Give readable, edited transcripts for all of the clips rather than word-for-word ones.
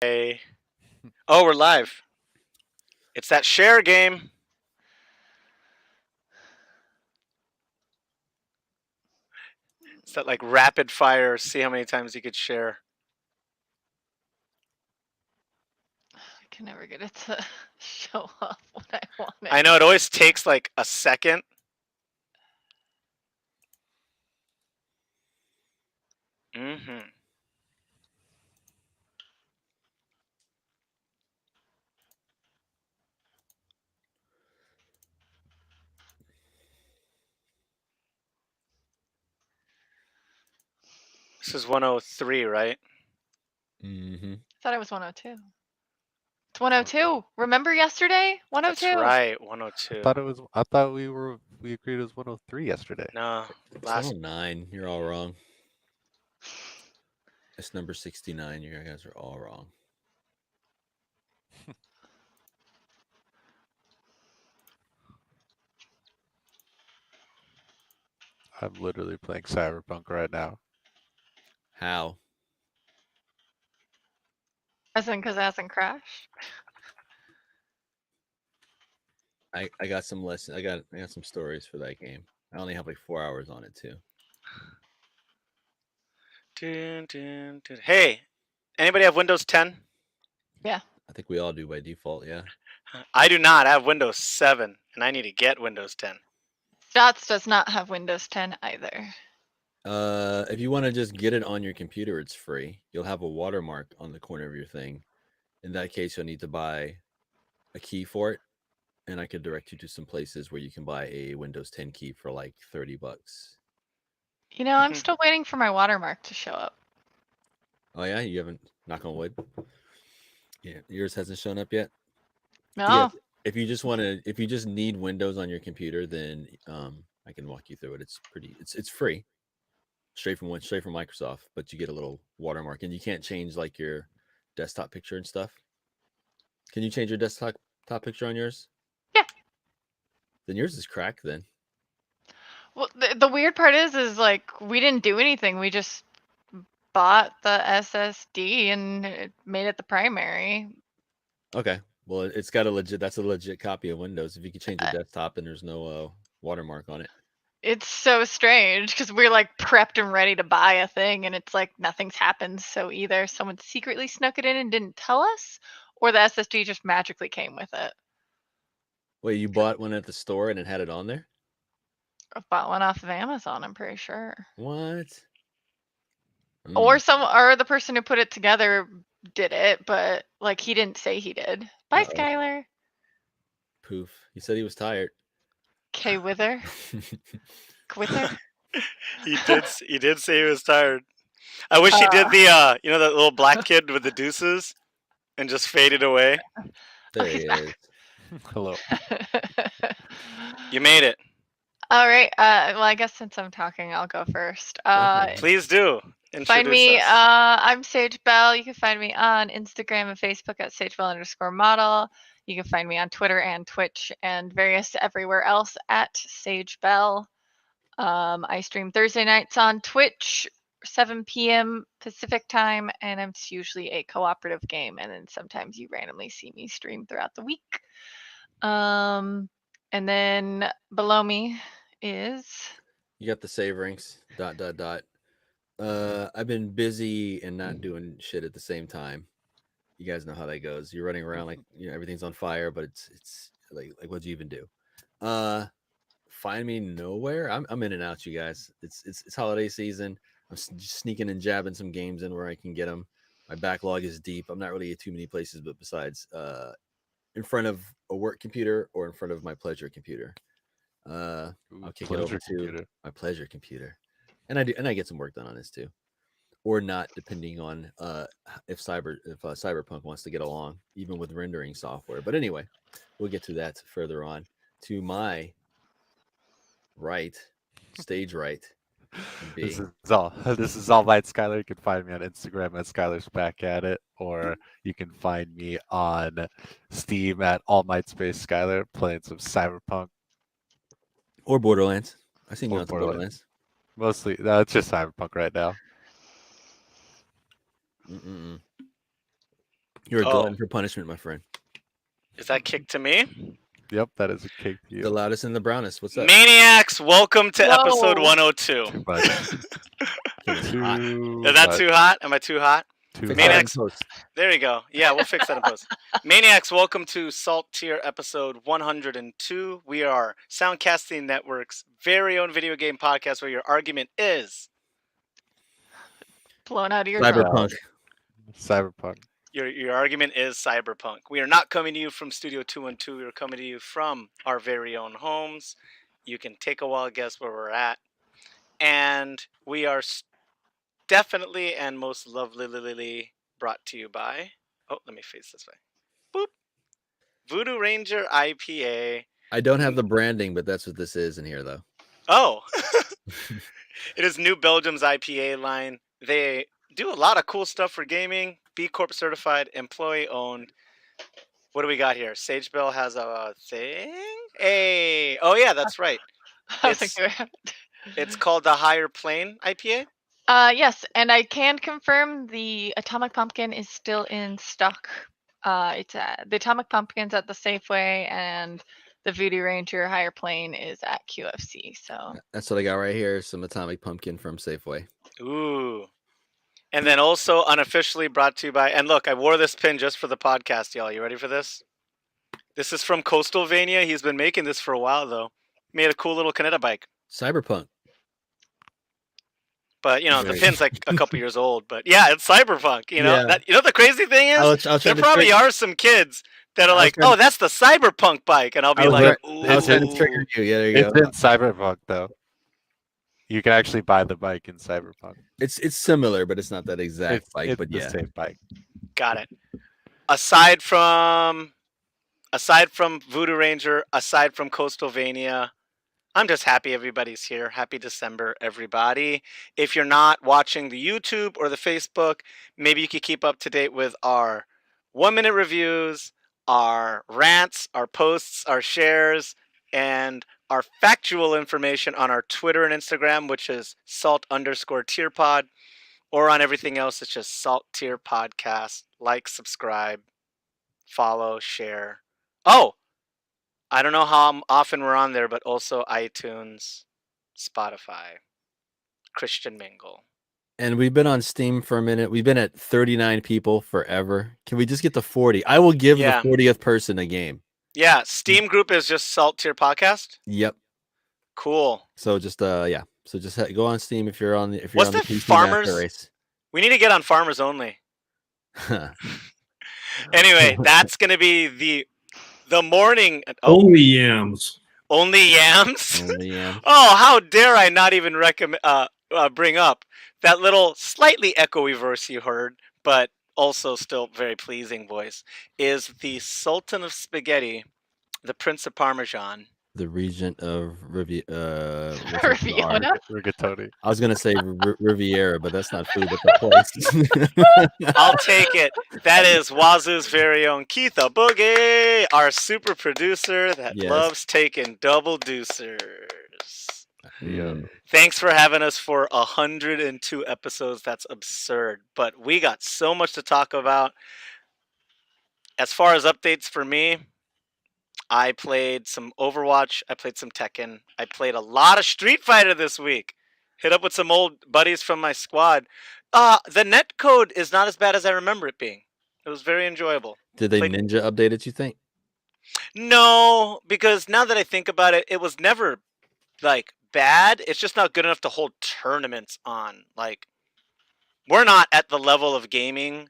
Hey. Oh, we're live. It's that share game. It's that like rapid fire. See how many times you could share. I can never get it to show up what I want it. I know it always takes like a second. Mm-hmm. This is 103, right? Mm-hmm. I thought it was 102. It's 102. Remember yesterday? 102. That's right, 102. I thought we agreed it was 103 yesterday. No, It's last 109. You're all wrong. It's number 69. You guys are all wrong. I'm literally playing Cyberpunk right now. How? As in because it hasn't crashed? I got some lessons. I got some stories for that game. I only have like 4 hours on it too. Dun, dun, dun. Hey, anybody have Windows 10? Yeah. I think we all do by default, yeah. I do not. I have Windows 7, and I need to get Windows 10. Dots does not have Windows 10 either. If you want to just get it on your computer, it's free. You'll have a watermark on the corner of your thing. In that case, you'll need to buy a key for it, and I could direct you to some places where you can buy a Windows 10 key for like $30. You know, I'm still waiting for my watermark to show up. Oh yeah, you haven't. Knock on wood. Yeah, yours hasn't shown up yet. No. Yeah, if you just need Windows on your computer, then I can walk you through it. It's free, straight from Microsoft, but you get a little watermark, and you can't change like your desktop picture and stuff. Can you change your desktop picture on yours? Yeah. Then yours is cracked then. Well, the weird part is like we didn't do anything. We just bought the SSD and it made it the primary. Okay. Well, it's got that's a legit copy of Windows. If you can change your desktop and there's no watermark on it. It's so strange because we're like prepped and ready to buy a thing, and it's like nothing's happened. So either someone secretly snuck it in and didn't tell us, or the SSD just magically came with it. Wait, you bought one at the store and it had it on there? I bought one off of Amazon, I'm pretty sure. What? Or the person who put it together did it, but like he didn't say he did. Bye, Skylar. Poof. He said he was tired. K Wither. Wither. He did say he was tired. I wish he did the that little black kid with the deuces and just faded away. There he is. Hello. You made it. All right. Well, I guess since I'm talking, I'll go first. Please do. Find me. Us. I'm Sage Bell. You can find me on Instagram and Facebook at SageBell_model. You can find me on Twitter and Twitch and various everywhere else at Sage Bell. I stream Thursday nights on Twitch, 7 p.m. Pacific time, and it's usually a cooperative game. And then sometimes you randomly see me stream throughout the week. And then below me is. You got the save ranks. ... I've been busy and not doing shit at the same time. You guys know how that goes. You're running around like everything's on fire, but it's like what'd you even do? Find me nowhere. I'm in and out, you guys. It's holiday season. I'm just sneaking and jabbing some games in where I can get them. My backlog is deep. I'm not really at too many places, but besides in front of a work computer or in front of my pleasure computer. I'll kick it over to my pleasure computer. And I get some work done on this too, or not, depending on if Cyberpunk wants to get along, even with rendering software. But anyway, we'll get to that further on. To my right, stage right. This is all Light Skylar. You can find me on Instagram at Skylar's Back at It, or you can find me on Steam at All Might Space Skylar playing some Cyberpunk or Borderlands. I seen you on Borderlands. Mostly, no, it's just Cyberpunk right now. You're a Oh. glutton for punishment, my friend. Is that kick to me? Yep, that is a kick to The you. loudest and the brownest. What's up? Maniacs, welcome to episode Whoa. 102. Too much. Came in hot. Is that too hot? Am I too hot? Too Fix that in Maniacs. post. There you go. Yeah, we'll fix that in post. Maniacs, welcome to Salt Tier episode 102. We are Soundcasting Network's very own video game podcast where your argument is Blown out of your Cyberpunk. Cyberpunk. your argument is Cyberpunk. We are not coming to you from Studio 212. We are coming to you from our very own homes. You can take a wild guess where we're at. And we are definitely and most lovely brought to you by... Oh, let me face this way. Boop. Voodoo Ranger IPA. I don't have the branding, but that's what this is in here, though. Oh. It is New Belgium's IPA line. They do a lot of cool stuff for gaming. B Corp certified, employee owned. What do we got here? Sage Bell has a thing? Hey. Oh, yeah, that's right. I was like, It's called the Higher Plane IPA. yes, and I can confirm the Atomic Pumpkin is still in stock. It's the Atomic Pumpkin's at the Safeway, and the Voodoo Ranger Higher Plane is at QFC. So That's what I got right here. Some Atomic Pumpkin from Safeway. Ooh. And then also unofficially brought to you by, and look, I wore this pin just for the podcast, y'all. You ready for this? This is from Coastalvania. He's been making this for a while, though. Made a cool little Canada bike. Cyberpunk. But, you know, the Right. pin's like a couple years old. But yeah, it's Cyberpunk. You know, Yeah. you know the crazy thing is? I'll try There to probably trick- are some kids that are I was like, trying oh, that's the Cyberpunk bike. And I'll be I was like, I was trying to ooh. trigger you. Yeah, there you It's go. in Cyberpunk though. You can actually buy the bike in Cyberpunk. It's similar, but it's not that exact It's, bike. it's But the yeah, same bike. Got it. Aside from Voodoo Ranger, aside from Coastalvania, I'm just happy everybody's here. Happy December, everybody. If you're not watching the YouTube or the Facebook, maybe you could keep up to date with our 1-minute reviews, our rants, our posts, our shares, and our factual information on our Twitter and Instagram, which is salt_tierpod, or on everything else, it's just Salt Tier Podcast. Like, subscribe, follow, share. Oh, I don't know how often we're on there, but also iTunes, Spotify, Christian Mingle. and we've been on Steam for a minute. We've been at 39 people forever. Can we just get to 40? I will give Yeah. the 40th person a game. Yeah, Steam group is just Salt Tier Podcast. Yep. Cool. So just yeah. So just go on Steam if you're on the What's on the the PC Farmers- Master Race. We need to get on Farmers Only. Anyway, that's gonna be the morning. Oh, Only yams. only yams. Only, yeah. Oh, how dare I not even recommend bring up that little slightly echoey verse you heard, but also still very pleasing voice, is the Sultan of Spaghetti, the Prince of Parmesan. The Regent of Riviera. Rigatoni. I was gonna say Riviera, but that's not food. That's a place. I'll take it. That is Wazoo's very own Keitha Boogie, our super producer that Yes. loves taking double deucers. Mm. Thanks for having us for 102 episodes. That's absurd. But we got so much to talk about. As far as updates for me, I played some Overwatch. I played some Tekken. I played a lot of Street Fighter this week. Hit up with some old buddies from my squad. The netcode is not as bad as I remember it being. It was very enjoyable. Did they Like- ninja update it? You think? No, because now that I think about it, it was never like bad. It's just not good enough to hold tournaments on. Like, we're not at the level of gaming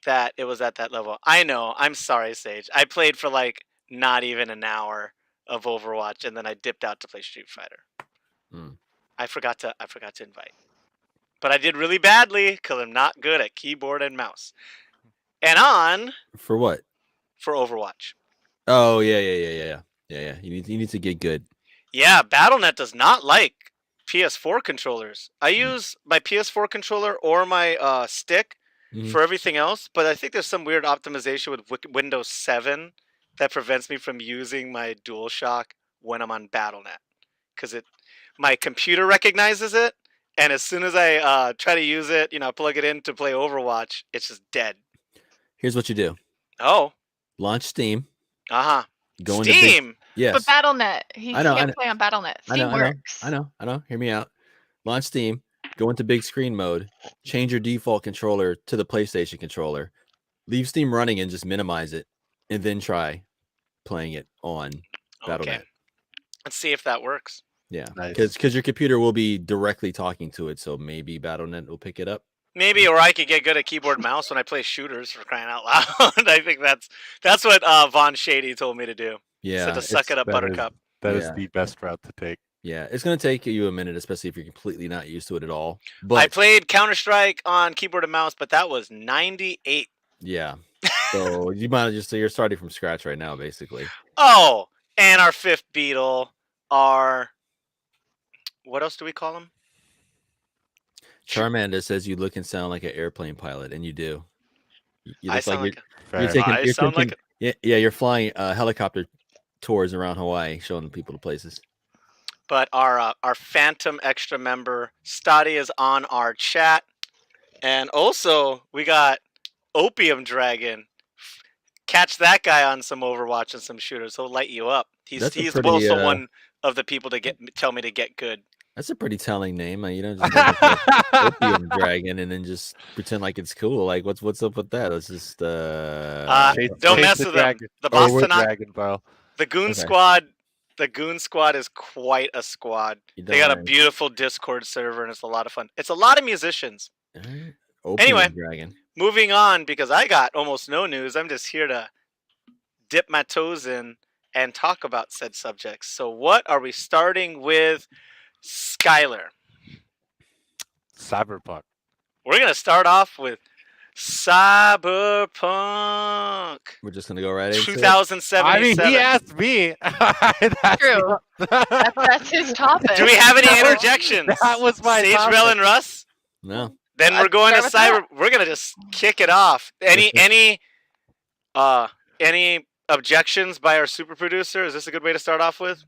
that it was at that level. I know. I'm sorry, Sage. I played for like not even an hour of Overwatch, and then I dipped out to play Street Fighter. Hmm. I forgot to invite, but I did really badly because I'm not good at keyboard and mouse. And on For what? for Overwatch. Oh yeah. You need to get good. Yeah, BattleNet does not like PS4 controllers. I use my PS4 controller or my stick Mhm. for everything else, but I think there's some weird optimization with Windows 7 that prevents me from using my DualShock when I'm on BattleNet, because my computer recognizes it, and as soon as I try to use it, plug it in to play Overwatch, it's just dead. Here's what you do: Oh, launch Steam, uh-huh. go into big. Steam. Yes, But BattleNet, he I know, I can't know. play on BattleNet. I know, Steam works. I know. Hear me out. Launch Steam, go into big screen mode, change your default controller to the PlayStation controller, leave Steam running and just minimize it, and then try playing it on Okay. BattleNet. Let's see if that works. Yeah, Nice. because your computer will be directly talking to it, so maybe BattleNet will pick it up. Maybe, or I could get good at keyboard and mouse when I play shooters, for crying out loud. I think that's what Von Shady told me to do. Yeah, Said to suck it up, Buttercup. That is Yeah. the best route to take. Yeah, it's gonna take you a minute, especially if you're completely not used to it at all. I But played Counter-Strike on keyboard and mouse, but that was 98. yeah, so you might just you're starting from scratch right now, basically. Oh, and our fifth beetle, our what else do we call him? Charmander says you look and sound like an airplane pilot, and you do. You I look sound like like you're taking. I You're sound like taking yeah, you're flying helicopter tours around Hawaii, showing people the places. But our Phantom extra member Stadi is on our chat, and also we got Opium Dragon. Catch that guy on some Overwatch and some shooters. He'll light you up. That's a He's pretty, also one of the people to tell me to get good. That's a pretty telling name. You don't just go with the Opium Dragon and then just pretend like it's cool. Like what's up with that? Let's just don't mess with them. The Or with Boston Dragon Ball. The Goon Okay. Squad. The Goon Squad is quite a squad. You They got a don't beautiful Discord server, and it's a lot of fun. It's a lot of musicians. Alright. Opium Anyway. Dragon. Moving on, because I got almost no news. I'm just here to dip my toes in and talk about said subjects. So what are we starting with, Skylar? Cyberpunk. We're going to start off with Cyberpunk We're just gonna go right into it. 2077. I mean, he asked me. That's True. That's his topic. Do we have any That was- interjections? that was my Sage, topic. Rel, and Russ? No. Then we're Let's going to start with We're gonna just kick it off. Any objections by our super producer? Is this a good way to start off with?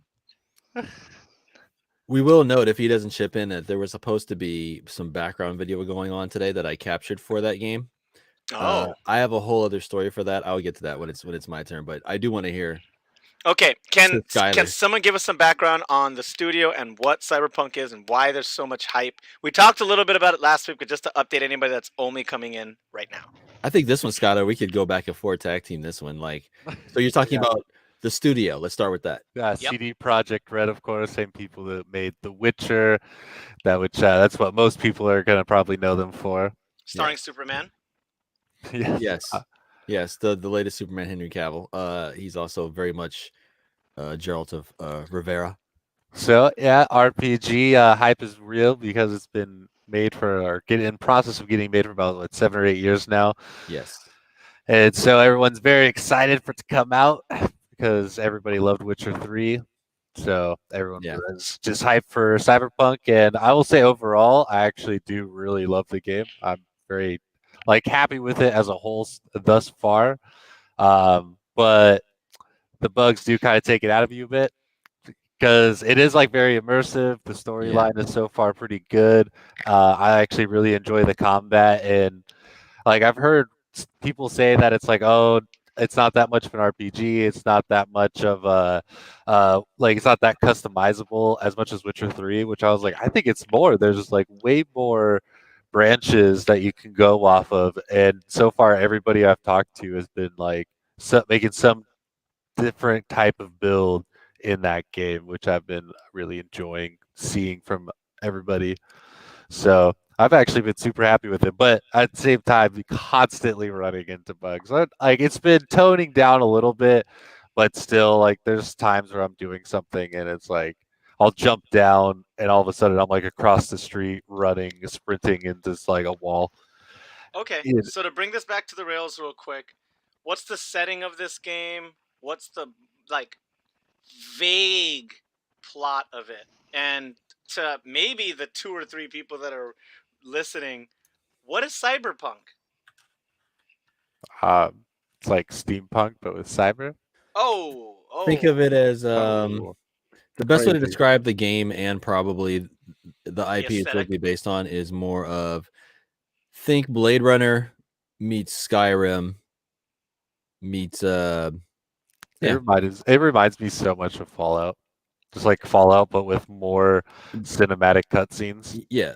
We will note if he doesn't chip in that there was supposed to be some background video going on today that I captured for that game. I have a whole other story for that. I'll get to that when it's my turn, but I do want to hear. Okay. Can Skylar. someone give us some background on the studio and what Cyberpunk is and why there's so much hype? We talked a little bit about it last week, but just to update anybody that's only coming in right now. I think this one, Skylar, we could go back and forth tag team this one. Like, so you're talking about the studio. Let's start with that. Yeah, Yep. CD Projekt Red, of course, same people that made The Witcher. That's what most people are gonna probably know them for. Starring Superman. Yeah. Yes. Yes, the latest Superman, Henry Cavill. He's also very much Geralt of Rivera. So yeah, RPG hype is real because it's been made in process of getting made for about 7 or 8 years now, Yes. and so everyone's very excited for it to come out because everybody loved Witcher 3. So everyone was just hyped for Cyberpunk, and I will say overall, I actually do really love the game. I'm very happy with it as a whole thus far, but the bugs do kind of take it out of you a bit because it is very immersive. The storyline is so far pretty good. I actually really enjoy the combat, and I've heard people say that it's it's not that much of an RPG. It's not that much of a it's not that customizable as much as Witcher 3, which I was I think it's more. There's just way more branches that you can go off of, and so far everybody I've talked to has been making some different type of build in that game, which I've been really enjoying seeing from everybody. So I've actually been super happy with it, but at the same time, constantly running into bugs. It's been toning down a little bit, but still, there's times where I'm doing something and it's I'll jump down and all of a sudden I'm across the street running, sprinting into a wall. Okay, Yeah. so to bring this back to the rails real quick, what's the setting of this game? What's the vague plot of it? And to maybe the 2 or 3 people that are listening, what is Cyberpunk? It's like steampunk but with cyber. Oh. Think of it as Oh, the best way to crazy. describe the game and probably the IP it's aesthetic. really based on is more of think Blade Runner meets Skyrim meets It Yeah. reminds me so much of Fallout. Just like Fallout, but with more cinematic cutscenes. Yeah.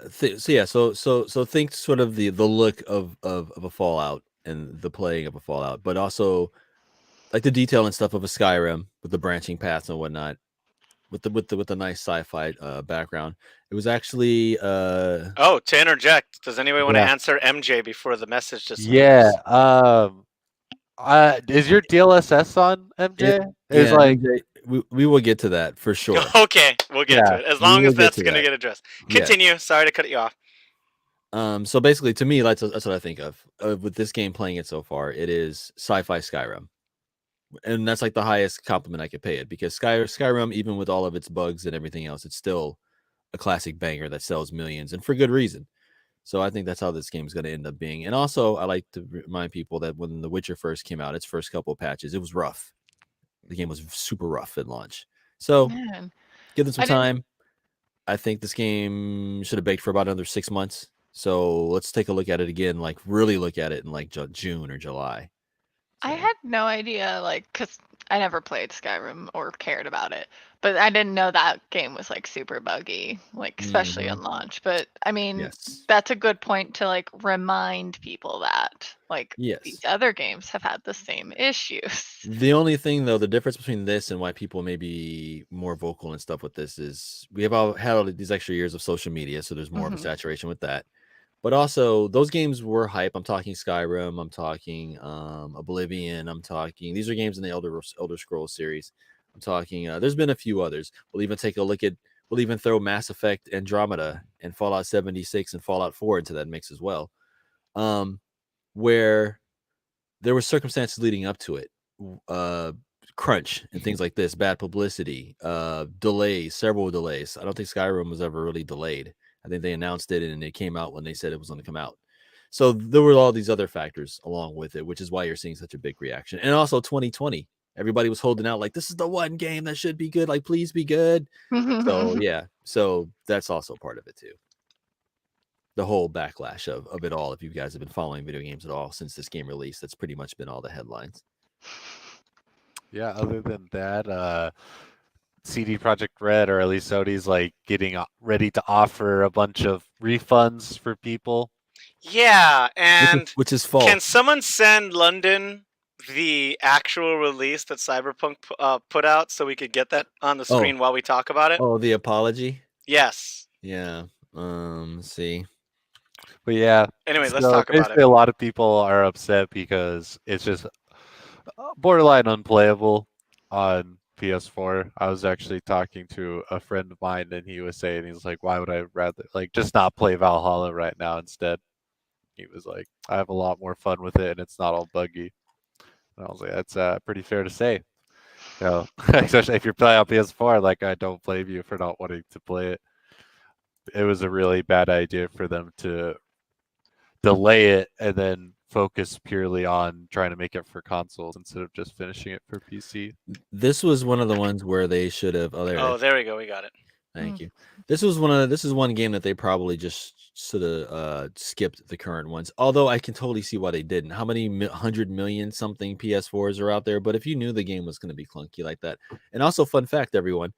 So think sort of the look of a Fallout and the playing of a Fallout, but also like the detail and stuff of a Skyrim with the branching paths and whatnot, with the nice sci-fi background. It was actually Oh, to interject, does anybody want to Yeah. answer MJ before the message Yeah. disappears? Is your DLSS on, MJ? Is yeah, like, MJ, we will get to that for sure. Okay, we'll get to yeah. it. As We long will as get that's to going to that. get addressed. Yes. Continue. Sorry to cut you off. So basically, to me, that's what I think of with this game playing it so far. It is sci-fi Skyrim, and that's like the highest compliment I could pay it because Skyrim, even with all of its bugs and everything else, it's still a classic banger that sells millions and for good reason. So I think that's how this game is going to end up being. And also, I like to remind people that when The Witcher first came out, its first couple of patches, it was rough. The game was super rough at launch. So Man, give them some I didn't. time. I think this game should have baked for about another 6 months. So let's take a look at it again, like really look at it in like June or July. I So had no idea, like, cause I never played Skyrim or cared about it, but I didn't know that game was like super buggy, like especially Mhm. on launch. But I mean, Yes. that's a good point to like remind people that like Yes. these other games have had the same issues. The only thing though, the difference between this and why people may be more vocal and stuff with this is we have all had all these extra years of social media, so there's more of a Mhm. saturation with that. But also those games were hype. I'm talking Skyrim, I'm talking Oblivion, I'm talking these are games in the Elder Scrolls series. I'm talking there's been a few others. We'll even throw Mass Effect Andromeda and Fallout 76 and Fallout 4 into that mix as well. Where there were circumstances leading up to it. Crunch and things like this, bad publicity, delays, several delays. I don't think Skyrim was ever really delayed. I think they announced it and it came out when they said it was going to come out. So there were all these other factors along with it, which is why you're seeing such a big reaction. And also 2020, everybody was holding out like this is the one game that should be good. Like please be good. So yeah, so that's also part of it too. The whole backlash of it all. If you guys have been following video games at all since this game released, that's pretty much been all the headlines. Yeah, other than that, CD Projekt Red, or at least Sony's like getting ready to offer a bunch of refunds for people. Yeah, and which is can false. someone send London the actual release that Cyberpunk put out so we could get that on the screen while we talk about it? Oh, the apology. Yes. Yeah. Let's see. But yeah. Anyway, let's so talk about basically it. a lot of people are upset because it's just borderline unplayable on PS4. I was actually talking to a friend of mine and he was saying, he's like, why would I rather like just not play Valhalla right now instead? He was like, I have a lot more fun with it and it's not all buggy. And I was like, that's pretty fair to say. You know, especially if you're playing on PS4, like I don't blame you for not wanting to play it. It was a really bad idea for them to delay it and then focus purely on trying to make it for consoles instead of just finishing it for PC. This was one of the ones where they should have. Oh, there. Oh, there we go. We got it. Thank you. This is one game that they probably just sort of skipped the current ones. Although I can totally see why they didn't. How many 100 million something PS4s are out there? But if you knew the game was going to be clunky like that, and also fun fact, everyone,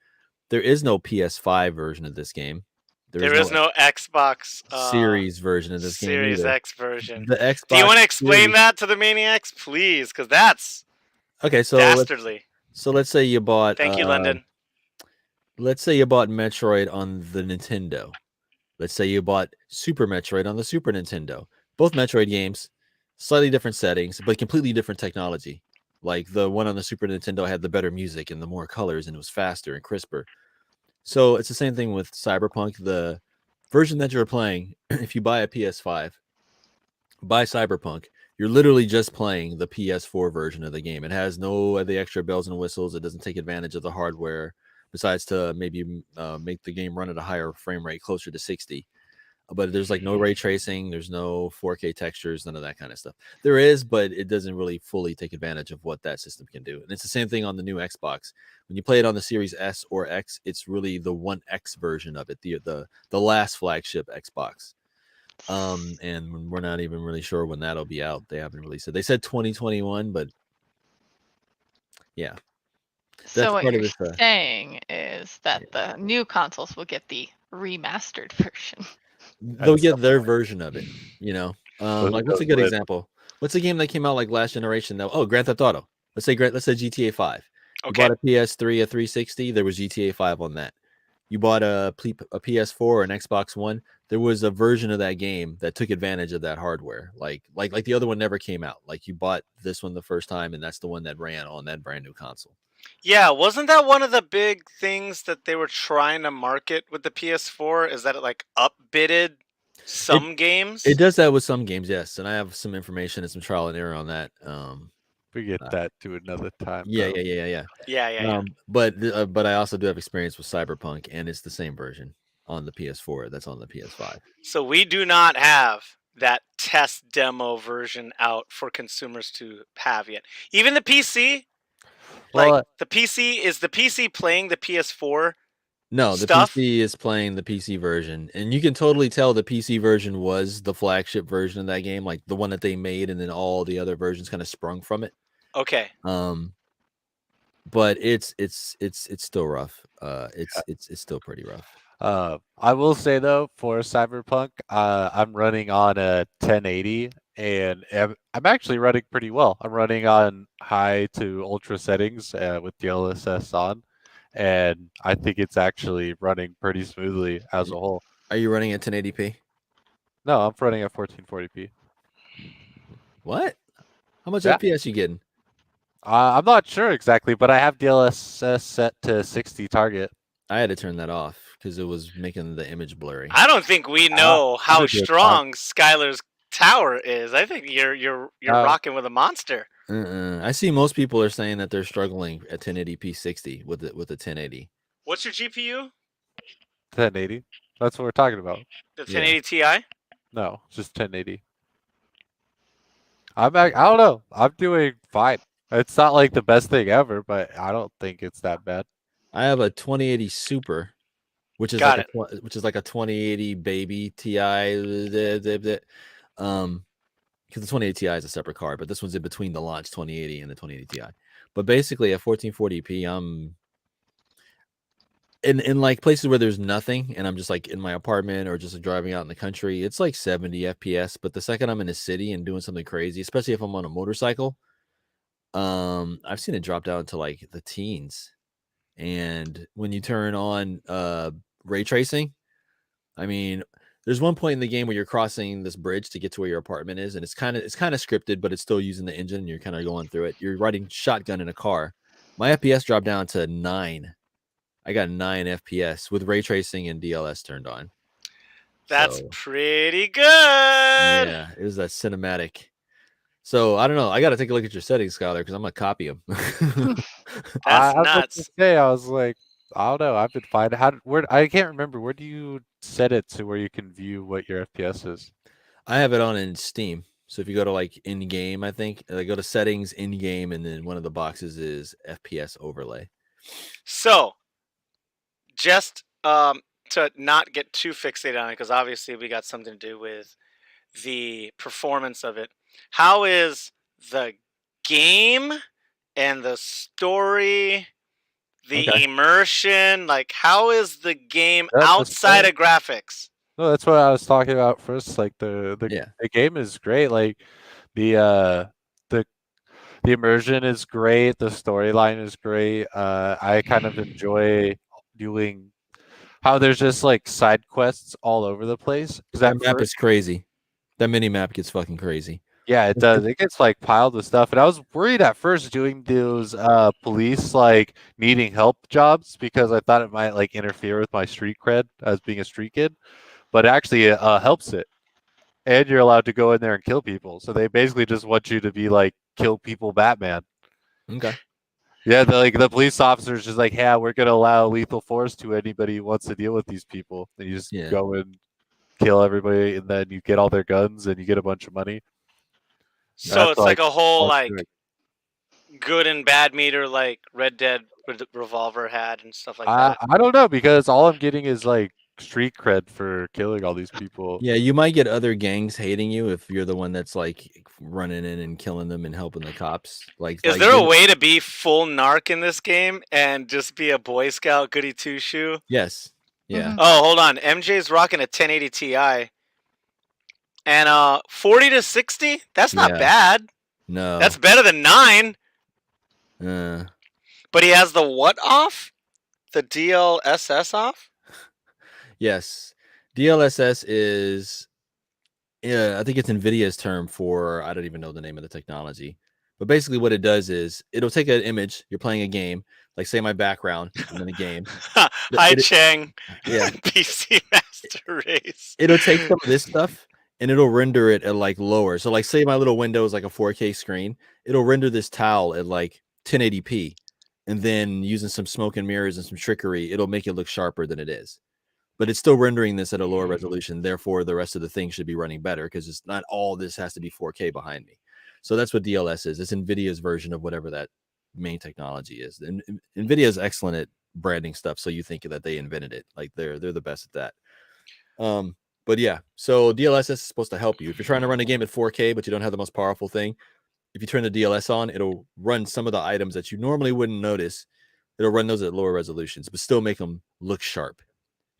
there is no PS5 version of this game. There is no Xbox Series version of this game Series either. X version. The Xbox. Do you want to explain that to the maniacs, please? Because that's okay. So dastardly. Let's say you bought. Thank you, London. Let's say you bought Metroid on the Nintendo. Let's say you bought Super Metroid on the Super Nintendo. Both Metroid games, slightly different settings, but completely different technology. Like the one on the Super Nintendo had the better music and the more colors, and it was faster and crisper. So it's the same thing with Cyberpunk. The version that you're playing, if you buy a PS5, buy Cyberpunk, you're literally just playing the PS4 version of the game. It has no of the extra bells and whistles. It doesn't take advantage of the hardware besides to maybe make the game run at a higher frame rate, closer to 60. But there's like no ray tracing, there's no 4K textures, none of that kind of stuff. There is, but it doesn't really fully take advantage of what that system can do. And it's the same thing on the new Xbox. When you play it on the Series S or X, it's really the 1X version of it, the last flagship Xbox. And we're not even really sure when that'll be out. They haven't released it. They said 2021, but Yeah. So That's what part of you're this. saying is that the new consoles will get the remastered version. They'll get their version of it. You know, But like what's a good example? What's a game that came out like last generation though? Oh, Grand Theft Auto. Let's say GTA 5. You Okay. bought a PS3, a 360. There was GTA 5 on that. You bought a PS4 or an Xbox One. There was a version of that game that took advantage of that hardware. Like the other one never came out. Like you bought this one the first time, and that's the one that ran on that brand new console. Yeah, wasn't that one of the big things that they were trying to market with the PS4? Is that it like upbidded some games? It does that with some games, yes. And I have some information and some trial and error on that. we get that to another time. Yeah. Yeah. But I also do have experience with Cyberpunk, and it's the same version on the PS4 that's on the PS5. So we do not have that test demo version out for consumers to have yet. Even the PC, Well, like the PC playing the PS4? No, the Stuff? PC is playing the PC version, and you can totally tell the PC version was the flagship version of that game, like the one that they made, and then all the other versions kind of sprung from it. Okay. But it's still rough. It's still pretty rough. I will say though, for Cyberpunk, I'm running on a 1080, and I'm actually running pretty well. I'm running on high to ultra settings with DLSS on, and I think it's actually running pretty smoothly as a whole. Are you running at 1080p? No, I'm running at 1440p. What? How much Yeah. FPS you getting? I'm not sure exactly, but I have DLSS set to 60 target. I had to turn that off because it was making the image blurry. I don't think we know how strong Skylar's tower is. I think you're rocking with a monster. I see most people are saying that they're struggling at 1080p 60 with the 1080. What's your GPU? 1080. That's what we're talking about. The 1080 Ti? No, just 1080. I don't know. I'm doing fine. It's not like the best thing ever, but I don't think it's that bad. I have a 2080 Super, which is like a 2080 baby Ti. Because the 2080 Ti is a separate card, but this one's in between the launch 2080 and the 2080 Ti. But basically at 1440p, I'm in like places where there's nothing, and I'm just like in my apartment or just driving out in the country. It's like 70 FPS. But the second I'm in a city and doing something crazy, especially if I'm on a motorcycle, I've seen it drop down to like the teens. And when you turn on ray tracing, I mean, there's one point in the game where you're crossing this bridge to get to where your apartment is, and it's kind of scripted, but it's still using the engine. And you're kind of going through it. You're riding shotgun in a car. My FPS dropped down to 9. I got 9 FPS with ray tracing and DLS turned on. That's pretty good. Yeah, it was a cinematic. So I don't know. I got to take a look at your settings, Skylar, because I'm gonna copy them. That's nuts. I was like, I don't know. I've been fine. I can't remember. Where do you set it to where you can view what your FPS is? I have it on in Steam. So if you go to like in game, I think go to settings in game, and then one of the boxes is FPS overlay. So just to not get too fixated on it, because obviously we got something to do with the performance of it. How is the game and the story, the immersion, like how is the game outside of graphics? No, that's what I was talking about first. Like the game is great. Like the immersion is great. The storyline is great. I kind of enjoy doing how there's just like side quests all over the place. That map is crazy. That mini map gets fucking crazy. Yeah, it does. It gets like piled with stuff. And I was worried at first doing those police like needing help jobs because I thought it might like interfere with my street cred as being a street kid. But actually it helps it. And you're allowed to go in there and kill people. So they basically just want you to be like kill people Batman. Okay. Yeah, the police officer's just like, yeah, we're gonna allow lethal force to anybody who wants to deal with these people. And you just go and kill everybody, and then you get all their guns and you get a bunch of money. So it's like a whole like good and bad meter like Red Dead Revolver had and stuff like that. I don't know, because all I'm getting is like street cred for killing all these people. Yeah, you might get other gangs hating you if you're the one that's like running in and killing them and helping the cops. Is there a way to be full narc in this game and just be a Boy Scout goody two shoe? Yes. Yeah. Mhm. Oh, hold on. MJ's rocking a 1080 Ti. And 40 to 60? That's not Yeah. bad. No. That's better than 9. Uh, But he has the what off? The DLSS off? yes. DLSS is, yeah, I think it's NVIDIA's term for, I don't even know the name of the technology. But basically what it does is it'll take an image, you're playing a game, like say my background, I'm in a game. Hi, Chang. Yeah. PC Master Race. It'll take some of this stuff and it'll render it at like lower. So like say my little window is like a 4K screen, it'll render this tile at like 1080p. And then using some smoke and mirrors and some trickery, it'll make it look sharper than it is. But it's still rendering this at a lower resolution. Therefore, the rest of the thing should be running better because it's not all this has to be 4K behind me. So that's what DLS is. It's NVIDIA's version of whatever that main technology is. And NVIDIA is excellent at branding stuff. So you think that they invented it. Like they're the best at that. But yeah, so DLSS is supposed to help you. If you're trying to run a game at 4K, but you don't have the most powerful thing, if you turn the DLS on, it'll run some of the items that you normally wouldn't notice. It'll run those at lower resolutions, but still make them look sharp.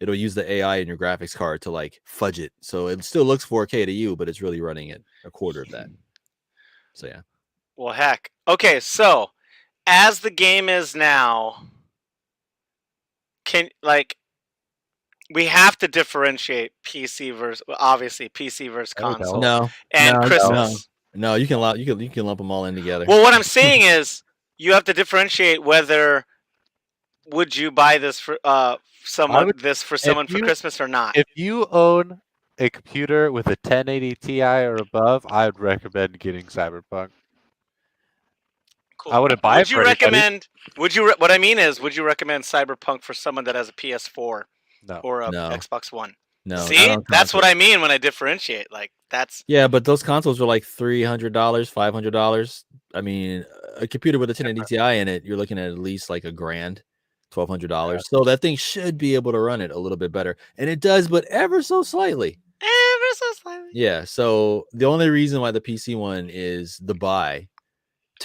It'll use the AI in your graphics card to like fudge it. So it still looks 4K to you, but it's really running at a quarter of that. So yeah. Well, heck. Okay, so as the game is now, we have to differentiate PC versus console No, and Christmas. No, you can lump them all in together. Well, what I'm saying is you have to differentiate whether would you buy this for someone for Christmas or not. If you own a computer with a 1080 Ti or above, I would recommend getting Cyberpunk. Cool. I wouldn't buy it for anybody. What I mean is, would you recommend Cyberpunk for someone that has a PS4 or a Xbox One? No. See, that's what I mean when I differentiate. Like that's yeah, but those consoles are like $300, $500. I mean, a computer with a 1080 Ti in it, you're looking at least like $1,000, $1,200. Yeah. So that thing should be able to run it a little bit better, and it does, but ever so slightly. Ever so slightly. Yeah. So the only reason why the PC one is the buy,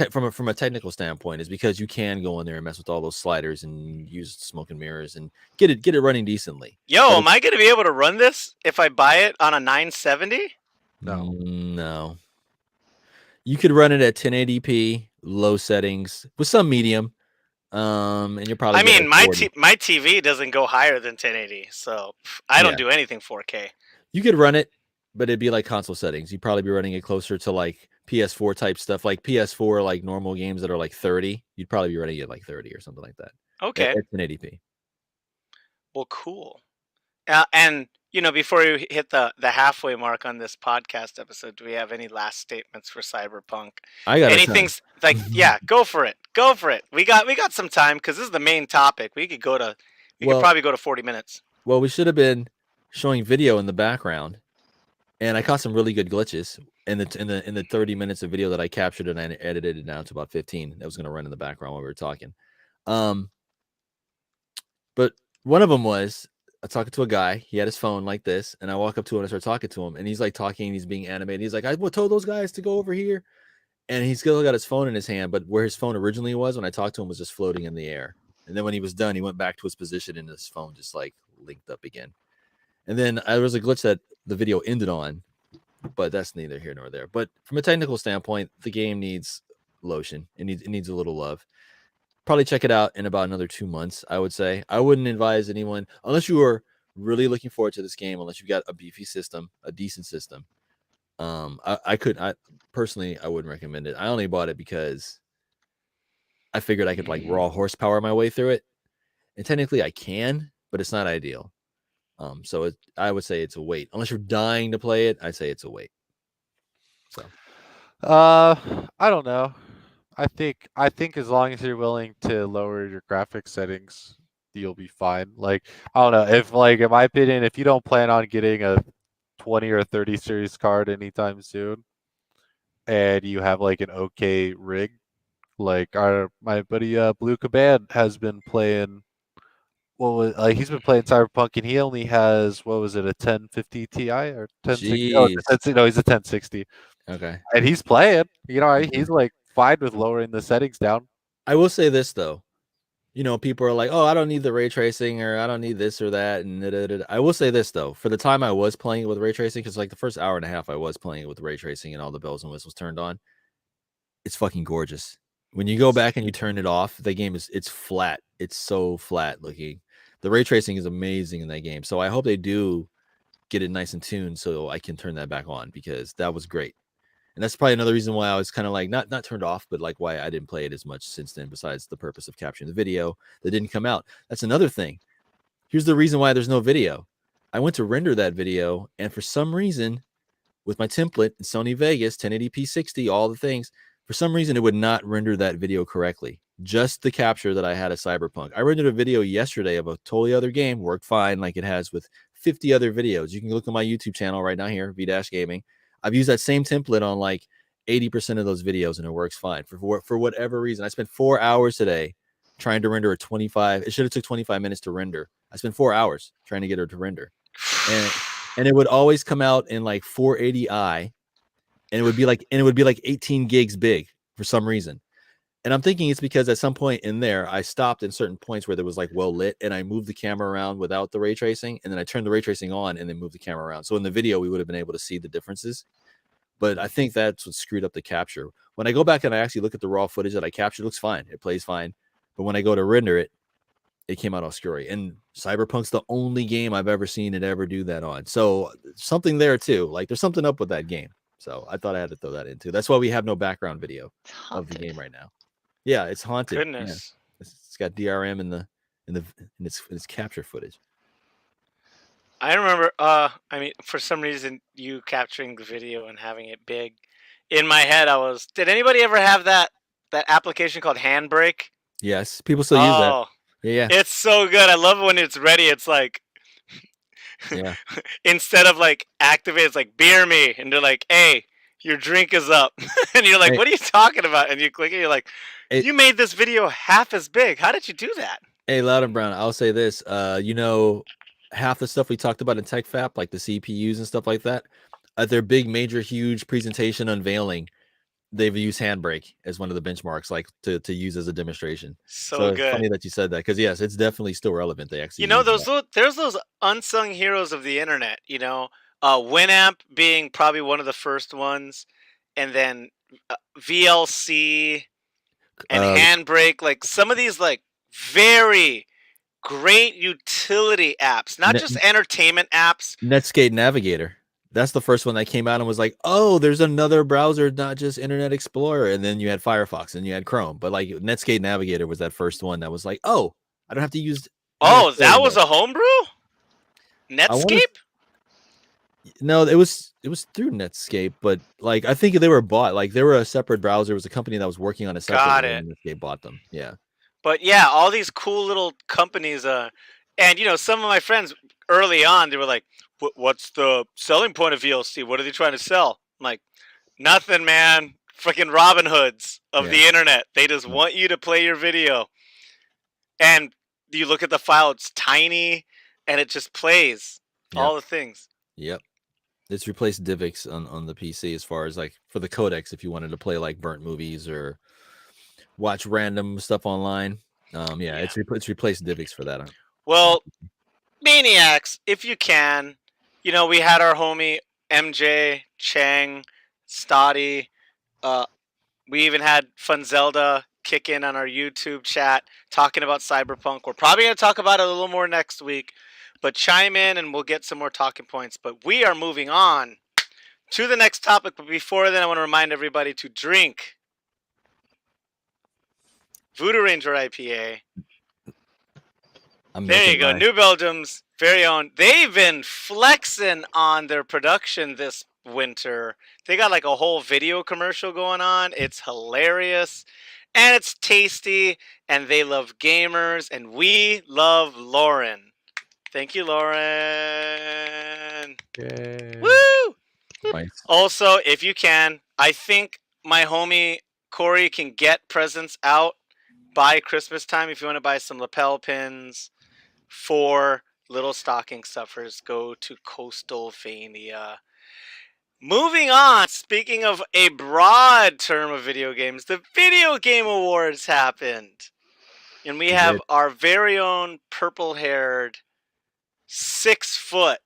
from a technical standpoint, is because you can go in there and mess with all those sliders and use smoke and mirrors and get it running decently. Yo, am I going to be able to run this if I buy it on a 970? No. You could run it at 1080p, low settings with some medium. And you're probably. I mean, my TV doesn't go higher than 1080, so I don't do anything 4K. You could run it, but it'd be like console settings. You'd probably be running it closer to like PS4 type stuff, like PS4, like normal games that are like 30. You'd probably be running it like 30 or something like that. Okay. At 1080p. Well, cool. And before we hit the halfway mark on this podcast episode, do we have any last statements for Cyberpunk? I got anything like go for it. Go for it. We got some time because this is the main topic. We could probably go to 40 minutes. Well, we should have been showing video in the background, and I caught some really good glitches in the 30 minutes of video that I captured, and I edited it down to about 15. That was going to run in the background while we were talking. But one of them was I'm talking to a guy. He had his phone like this, and I walk up to him and I start talking to him, and he's like talking. He's being animated. He's like, I told those guys to go over here, and he's still got his phone in his hand, but where his phone originally was when I talked to him was just floating in the air. And then when he was done, he went back to his position, and his phone just like linked up again. And then there was a glitch that the video ended on, but that's neither here nor there. But from a technical standpoint, the game needs lotion. It needs a little love. Probably check it out in about another 2 months, I would say. I wouldn't advise anyone, unless you are really looking forward to this game, unless you've got a beefy system, a decent system. I personally wouldn't recommend it. I only bought it because I figured I could like raw horsepower my way through it. And technically I can, but it's not ideal. So I would say it's a wait. Unless you're dying to play it, I'd say it's a wait. So I don't know. I think as long as you're willing to lower your graphics settings, you'll be fine. Like, I don't know, if like in my opinion, if you don't plan on getting a 20 or 30 series card anytime soon, and you have like an okay rig, like my buddy Blue Caban has been playing he's been playing Cyberpunk and he only has what was it, a 1050 Ti or 1060? Oh, Jeez. no, he's a 1060, Okay. and he's playing. Okay. He's like fine with lowering the settings down. I will say this though. People are like, "Oh, I don't need the ray tracing, or I don't need this or that." And I will say this though, for the time I was playing it with ray tracing, because like the first hour and a half I was playing it with ray tracing and all the bells and whistles turned on, it's fucking gorgeous. When you go back and you turn it off, the game it's flat. It's so flat looking. The ray tracing is amazing in that game. So I hope they do get it nice and tuned so I can turn that back on, because that was great. And that's probably another reason why I was kind of like not turned off, but like why I didn't play it as much since then, besides the purpose of capturing the video that didn't come out. That's another thing. Here's the reason why there's no video. I went to render that video, and for some reason, with my template in Sony Vegas, 1080p 60, all the things, for some reason it would not render that video correctly. Just the capture that I had of Cyberpunk. I rendered a video yesterday of a totally other game, worked fine like it has with 50 other videos. You can look at my YouTube channel right now here, V-Gaming. I've used that same template on like 80% of those videos, and it works fine. For whatever reason, I spent 4 hours today trying to render a 25. It should have took 25 minutes to render. I spent 4 hours trying to get her to render, and it would always come out in like 480i, and it would be like 18 gigs big for some reason. And I'm thinking it's because at some point in there, I stopped in certain points where there was like well lit, and I moved the camera around without the ray tracing, and then I turned the ray tracing on and then moved the camera around. So in the video, we would have been able to see the differences. But I think that's what screwed up the capture. When I go back and I actually look at the raw footage that I captured, it looks fine. It plays fine. But when I go to render it, it came out all screwy. And Cyberpunk's the only game I've ever seen it ever do that on. So something there too. Like there's something up with that game. So I thought I had to throw that in too. That's why we have no background video of the game right now. Yeah, it's haunted. Goodness. Yeah. It's got DRM in its capture footage. I remember. For some reason, you capturing the video and having it big. In my head, I was. Did anybody ever have that application called Handbrake? Yes, people still use that. Yeah. It's so good. I love it when it's ready. It's like, yeah. Instead of like activate, it's like beer me, and they're like, "Hey, your drink is up," and you're like, "What are you talking about?" And you click it, you're like, "You made this video half as big. How did you do that?" Hey, Loud and Brown, I'll say this. Half the stuff we talked about in TechFap, like the CPUs and stuff like that, at their big, major, huge presentation unveiling, they've used Handbrake as one of the benchmarks, like to use as a demonstration. So good. It's funny that you said that, because yes, it's definitely still relevant. They actually, there's those unsung heroes of the internet. Winamp being probably one of the first ones, and then VLC and Handbrake. Like some of these, like very great utility apps, not just entertainment apps. Netscape Navigator. That's the first one that came out and was like, oh, there's another browser, not just Internet Explorer. And then you had Firefox and you had Chrome. But like Netscape Navigator was that first one that was like, oh, I don't have to use. Oh, that was a homebrew? Netscape? No, it was through Netscape, but like I think they were bought. Like they were a separate browser. It was a company that was working on a separate. Got it. And Netscape bought them. Yeah. But yeah, all these cool little companies. And some of my friends early on, they were like, "What's the selling point of VLC? What are they trying to sell?" I'm like, nothing, man. Freaking Robin Hoods of the internet. They just want you to play your video. And you look at the file; it's tiny, and it just plays all the things. Yep. It's replaced DivX on the PC as far as like for the codecs, if you wanted to play like burnt movies or watch random stuff online. It's replaced DivX for that. Well, Maniacs, if you can, we had our homie MJ, Chang, Stoddy. We even had Fun Zelda kick in on our YouTube chat talking about Cyberpunk. We're probably going to talk about it a little more next week, but chime in and we'll get some more talking points. But we are moving on to the next topic. But before then, I want to remind everybody to drink Voodoo Ranger IPA. There you go. New Belgium's very own. They've been flexing on their production this winter. They got like a whole video commercial going on. It's hilarious. And it's tasty. And they love gamers. And we love Lauren. Thank you, Lauren. Yay. Woo! Nice. Also, if you can, I think my homie Corey can get presents out by Christmas time if you want to buy some lapel pins 4 little stocking stuffers go to Coastalvania. Moving on, speaking of a broad term of video games, the Video Game Awards happened. And we have our very own purple-haired, 6-foot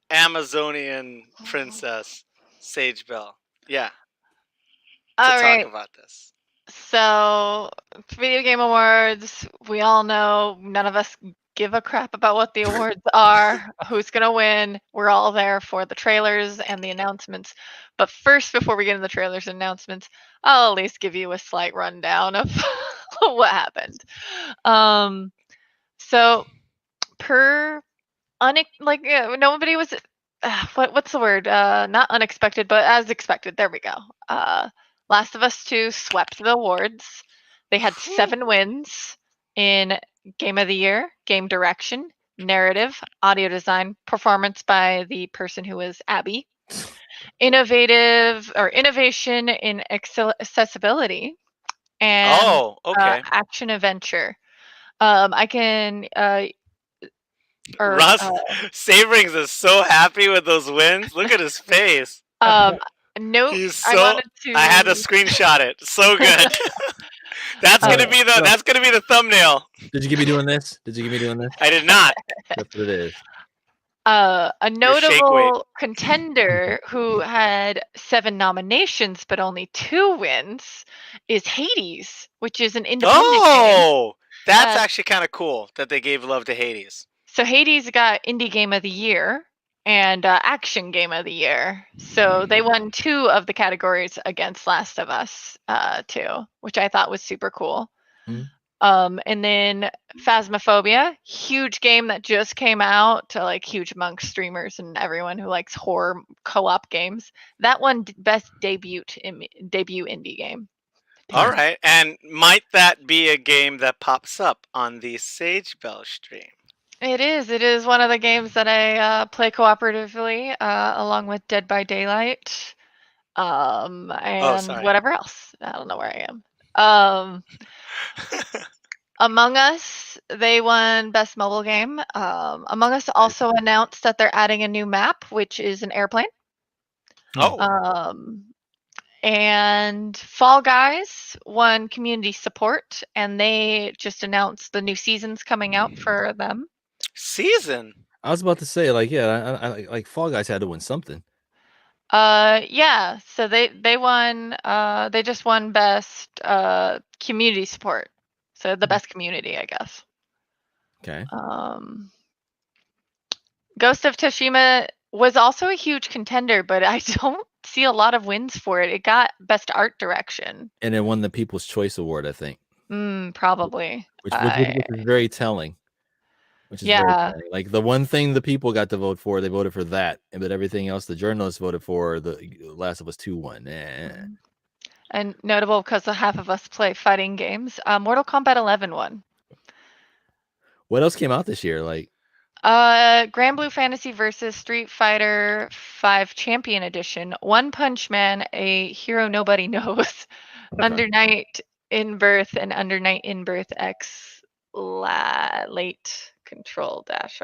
Amazonian princess, Sage Bell. Yeah. All right. Talk about this. So, Video Game Awards, we all know none of us give a crap about what the awards are, who's going to win. We're all there for the trailers and the announcements. But first, before we get into the trailers and announcements, I'll at least give you a slight rundown of what happened. So, nobody was, what's the word? Not unexpected, but as expected. There we go. Last of Us 2 swept the awards. They had 7 wins in Game of the Year, Game Direction, Narrative, Audio Design, Performance by the person who was Abby, Innovation in Accessibility, and Action Adventure. I can Russ Sabrings is so happy with those wins. Look at his face. No, I had to screenshot it. So good. That's gonna be the thumbnail. Did you give me doing this? I did not. That's what it is. A notable contender who had 7 nominations but only 2 wins is Hades, which is an independent game. Oh, that's actually kind of cool that they gave love to Hades. So Hades got Indie Game of the Year and Action Game of the Year. So they won 2 of the categories against Last of Us 2, which I thought was super cool. And then Phasmophobia, huge game that just came out, huge amongst streamers and everyone who likes horror co-op games. That one best debut indie game. All right, and might that be a game that pops up on the Sage Bell stream? It is one of the games that I play cooperatively along with Dead by Daylight and whatever else. I don't know where I am. Among Us, they won Best Mobile Game. Among Us also announced that they're adding a new map, which is an airplane. And Fall Guys won Community Support, and they just announced the new season's coming out for them. Season? I was about to say, I Fall Guys had to win something. Yeah. So they won. They just won Best Community Support. So the best community, I guess. Okay. Ghost of Tsushima was also a huge contender, but I don't see a lot of wins for it. It got Best Art Direction. And it won the People's Choice Award, I think. Probably. Which is very telling. Very telling. Like the one thing the people got to vote for, they voted for that. But everything else the journalists voted for, the Last of Us 2 won. And notable because half of us play fighting games. Mortal Kombat 11 won. What else came out this year? Grand Blue Fantasy versus Street Fighter 5 Champion Edition, One Punch Man, a hero nobody knows, Under Night in Birth, and Under Night in Birth X late control -R.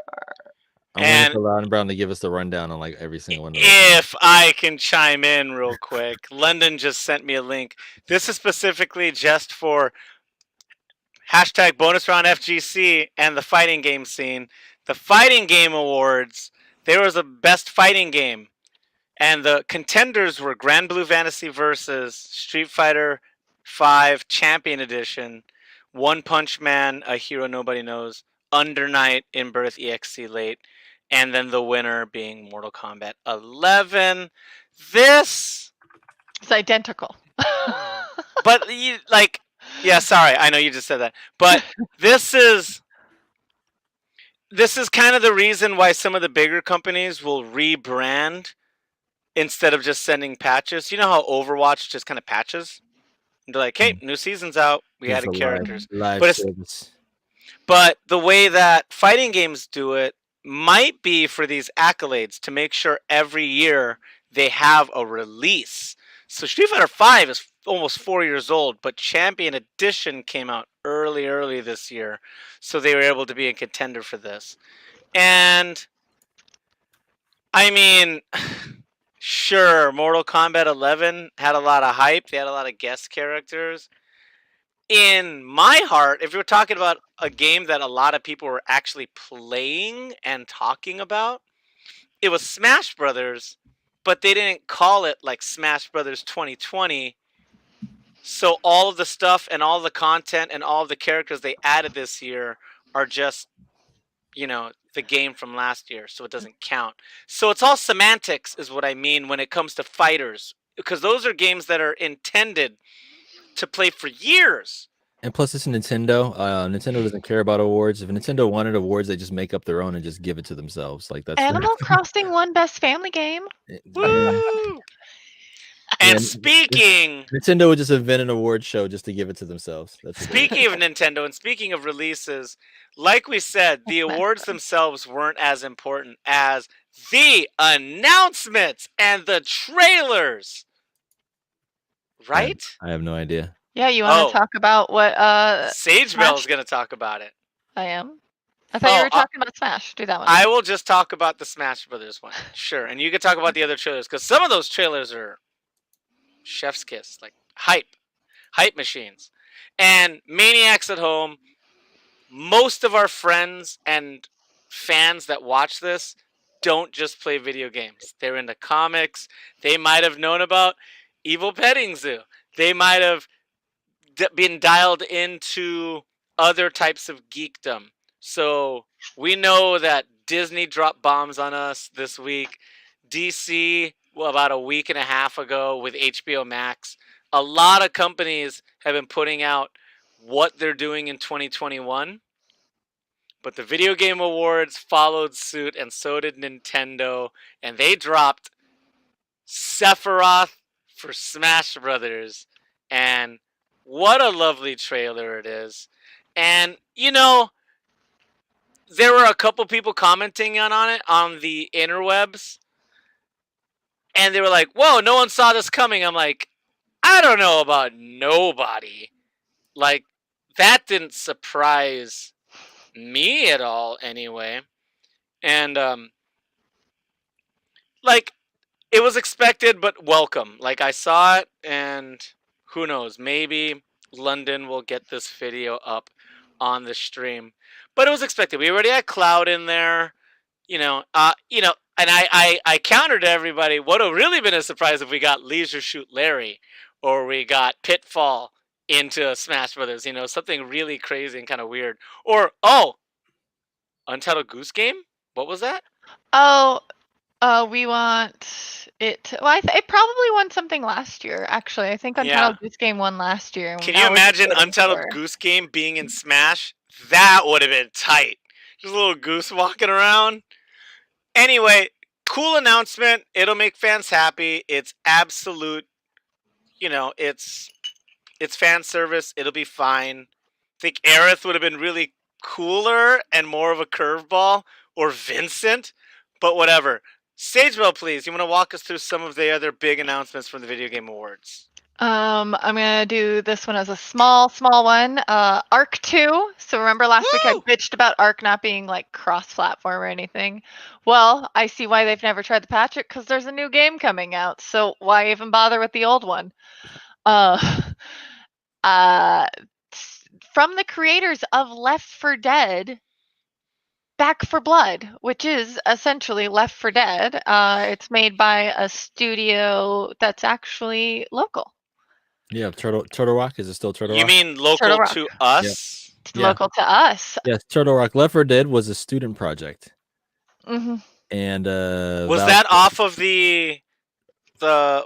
I'm waiting for Loud and Brown to give us the rundown on every single one of those. If I can chime in real quick, London just sent me a link. This is specifically just for hashtag bonus round FGC and the fighting game scene. The Fighting Game Awards, there was a best fighting game. And the contenders were Grand Blue Fantasy versus Street Fighter 5 Champion Edition, One Punch Man, a hero nobody knows, Under Night in Birth EXC late, and then the winner being Mortal Kombat 11. This is identical. But yeah, sorry, I know you just said that. But this is kind of the reason why some of the bigger companies will rebrand instead of just sending patches. You know how Overwatch just kind of patches? And they're like, hey, new season's out. We added characters. But the way that fighting games do it might be for these accolades to make sure every year they have a release. So Street Fighter 5 is almost 4 years old, but Champion Edition came out early this year, so they were able to be a contender for this. And I mean, sure, Mortal Kombat 11 had a lot of hype. They had a lot of guest characters. In my heart, if you're talking about a game that a lot of people were actually playing and talking about, it was Smash Brothers, but they didn't call it like Smash Brothers 2020. So all of the stuff and all the content and all of the characters they added this year are just, the game from last year, so it doesn't count. So it's all semantics is what I mean when it comes to fighters, because those are games that are intended to play for years. And plus, it's Nintendo. Nintendo doesn't care about awards. If Nintendo wanted awards, they just make up their own and just give it to themselves. Like that's Animal Crossing won Best Family Game. Woo! And speaking, Nintendo would just invent an award show just to give it to themselves. Speaking of Nintendo and speaking of releases, like we said, the awards themselves weren't as important as the announcements and the trailers. Right? I have no idea. Yeah, you want to talk about what Sage Bell's going to talk about it. I am. I thought you were talking about Smash. Do that one. I will just talk about the Smash Brothers one. Sure. And you can talk about the other trailers, because some of those trailers are chef's kiss, like hype machines. And Maniacs at Home, most of our friends and fans that watch this don't just play video games. They're into comics. They might have known about Evil Petting Zoo. They might have been dialed into other types of geekdom. So we know that Disney dropped bombs on us this week. DC, about a week and a half ago with HBO Max. A lot of companies have been putting out what they're doing in 2021. But the Video Game Awards followed suit, and so did Nintendo. And they dropped Sephiroth for Smash Brothers. And what a lovely trailer it is. And, there were a couple people commenting on it on the interwebs. And they were like, whoa, no one saw this coming. I'm like, I don't know about nobody. Like, that didn't surprise me at all anyway. And, it was expected, but welcome. Like, I saw it, and who knows, maybe London will get this video up on the stream. But it was expected. We already had Cloud in there, and I countered to everybody, what would have really been a surprise if we got Leisure Shoot Larry, or we got Pitfall into Smash Brothers, something really crazy and kind of weird. Or, Untitled Goose Game? What was that? We want it. Well, it probably won something last year, actually. I think Untitled Goose Game won last year. Can you imagine Untitled Goose Game being in Smash? That would have been tight. Just a little goose walking around. Anyway, cool announcement. It'll make fans happy. It's absolute, it's fan service. It'll be fine. I think Aerith would have been really cooler and more of a curveball, or Vincent, but whatever. Sagebell, please. You want to walk us through some of the other big announcements from the Video Game Awards? I'm gonna do this one as a small one. Arc 2. So remember last week I bitched about Arc not being like cross-platform or anything. Well, I see why they've never tried to patch it, because there's a new game coming out. So why even bother with the old one? From the creators of Left 4 Dead, Back 4 Blood, which is essentially Left 4 Dead. It's made by a studio that's actually local. Yeah, Turtle Rock. Is it still Turtle Rock? You mean local to us? Yeah. Local to us. Yes, Turtle Rock. Left 4 Dead was a student project. Mm-hmm. And was that off of the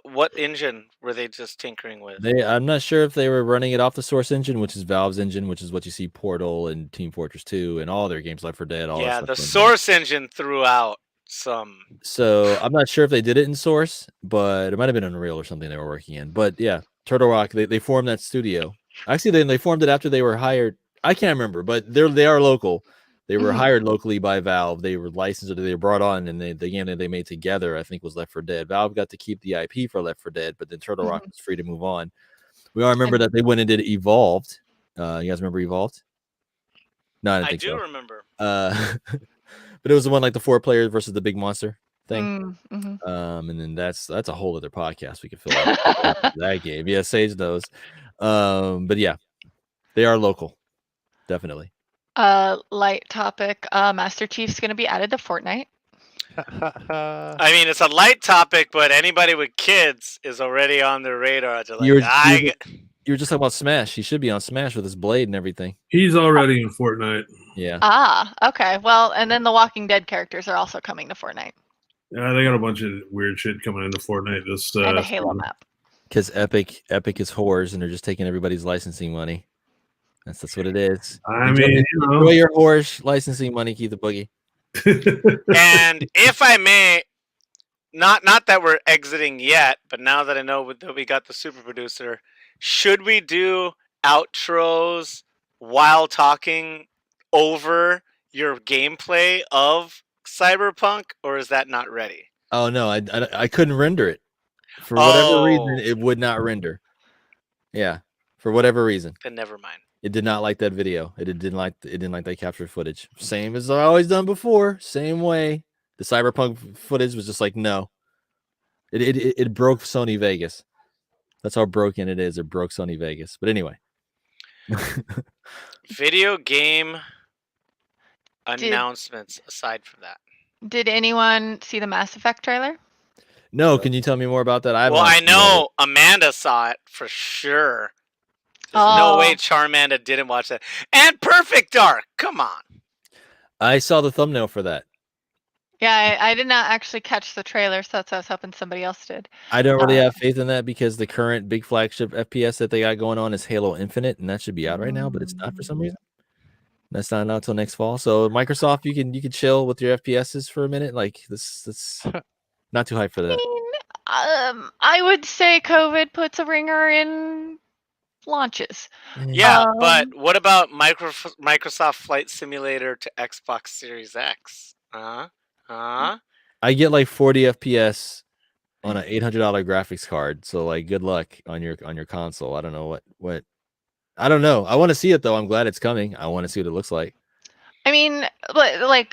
what engine were they just tinkering with? I'm not sure if they were running it off the Source engine, which is Valve's engine, which is what you see Portal and Team Fortress 2 and all their games, Left 4 Dead. All the Source engine threw out some. So I'm not sure if they did it in Source, but it might have been Unreal or something they were working in. But yeah, Turtle Rock, they formed that studio. Actually, they formed it after they were hired. I can't remember, but they are local. They were hired locally by Valve. They were licensed, or they were brought on, and the game that they made together, I think, was Left 4 Dead. Valve got to keep the IP for Left 4 Dead, but then Turtle Rock was free to move on. We all remember that they went and did Evolved, You guys remember Evolved? No, I didn't I think do so. remember. But it was the one like the 4 players versus the big monster thing. Mm-hmm. And then that's a whole other podcast we could fill out that game. Yeah, Sage knows. But yeah, they are local, definitely. Light topic. Master Chief's gonna be added to Fortnite. I mean, it's a light topic, but anybody with kids is already on their radar. They're like, You were just talking about Smash. He should be on Smash with his blade and everything. He's already in Fortnite. Yeah. Ah, okay. Well, and then the Walking Dead characters are also coming to Fortnite. Yeah, they got a bunch of weird shit coming into Fortnite. This And a Halo map. Because Epic is whores, and they're just taking everybody's licensing money. That's what it is. I mean, enjoy your whorish licensing money, Keith the Boogie. And if I may, not that we're exiting yet, but now that I know that we got the super producer, should we do outros while talking over your gameplay of Cyberpunk, or is that not ready? Oh no, I couldn't render it for whatever reason. It would not render. Yeah, for whatever reason. Then never mind. It did not like that video. It didn't like that captured footage. Same as I always done before. Same way. The Cyberpunk footage was just like no. It broke Sony Vegas. That's how broken it is. It broke Sony Vegas. But anyway. Video game announcements aside from that. Did anyone see the Mass Effect trailer? No, can you tell me more about that? I know Amanda saw it for sure. There's no way Charmanda didn't watch that. And Perfect Dark, come on. I saw the thumbnail for that. Yeah, I did not actually catch the trailer, so that's what I was hoping somebody else did. I don't really have faith in that because the current big flagship FPS that they got going on is Halo Infinite, and that should be out right now, but it's not for some reason. That's not out till next fall. So Microsoft, you can chill with your FPSs for a minute. Like this not too hype for that. I would say COVID puts a ringer in launches. Yeah, but what about Microsoft Flight Simulator to Xbox Series X? I get like 40 FPS on an $800 graphics card. So like, good luck on your console. I don't know what. I don't know. I want to see it though. I'm glad it's coming. I want to see what it looks like. I mean, like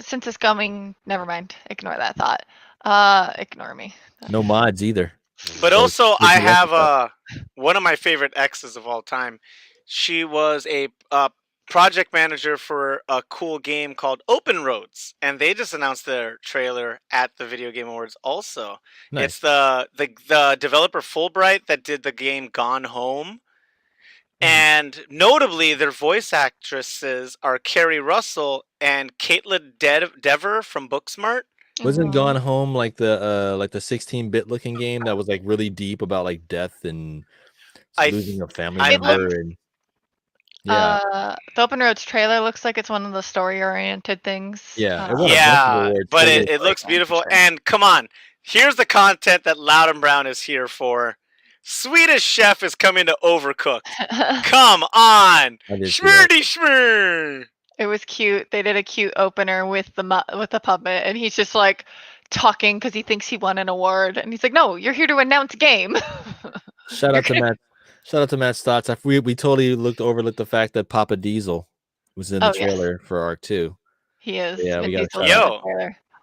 since it's coming, never mind. Ignore that thought. Ignore me. No mods either. But also, I have one of my favorite exes of all time. She was a project manager for a cool game called Open Roads, and they just announced their trailer at the Video Game Awards. Also, Nice. It's the developer Fulbright that did the game Gone Home, and notably, their voice actresses are Kerry Russell and Caitlin Dever from Booksmart. Wasn't Gone Home like the 16-bit looking game that was like really deep about like death and losing a family member? And the Open Roads trailer looks like it's one of the story-oriented things. Yeah, but it looks beautiful. And come on, here's the content that Loud and Brown is here for. Swedish Chef is coming to Overcooked. Come on, schmurdy schmur. It was cute. They did a cute opener with the puppet, and he's just like talking because he thinks he won an award, and he's like, "No, you're here to announce game." Shout out to Matt. Shout out to Matt Stotts. We totally overlooked the fact that Papa Diesel was in the trailer for Arc 2. He is. Yeah, we got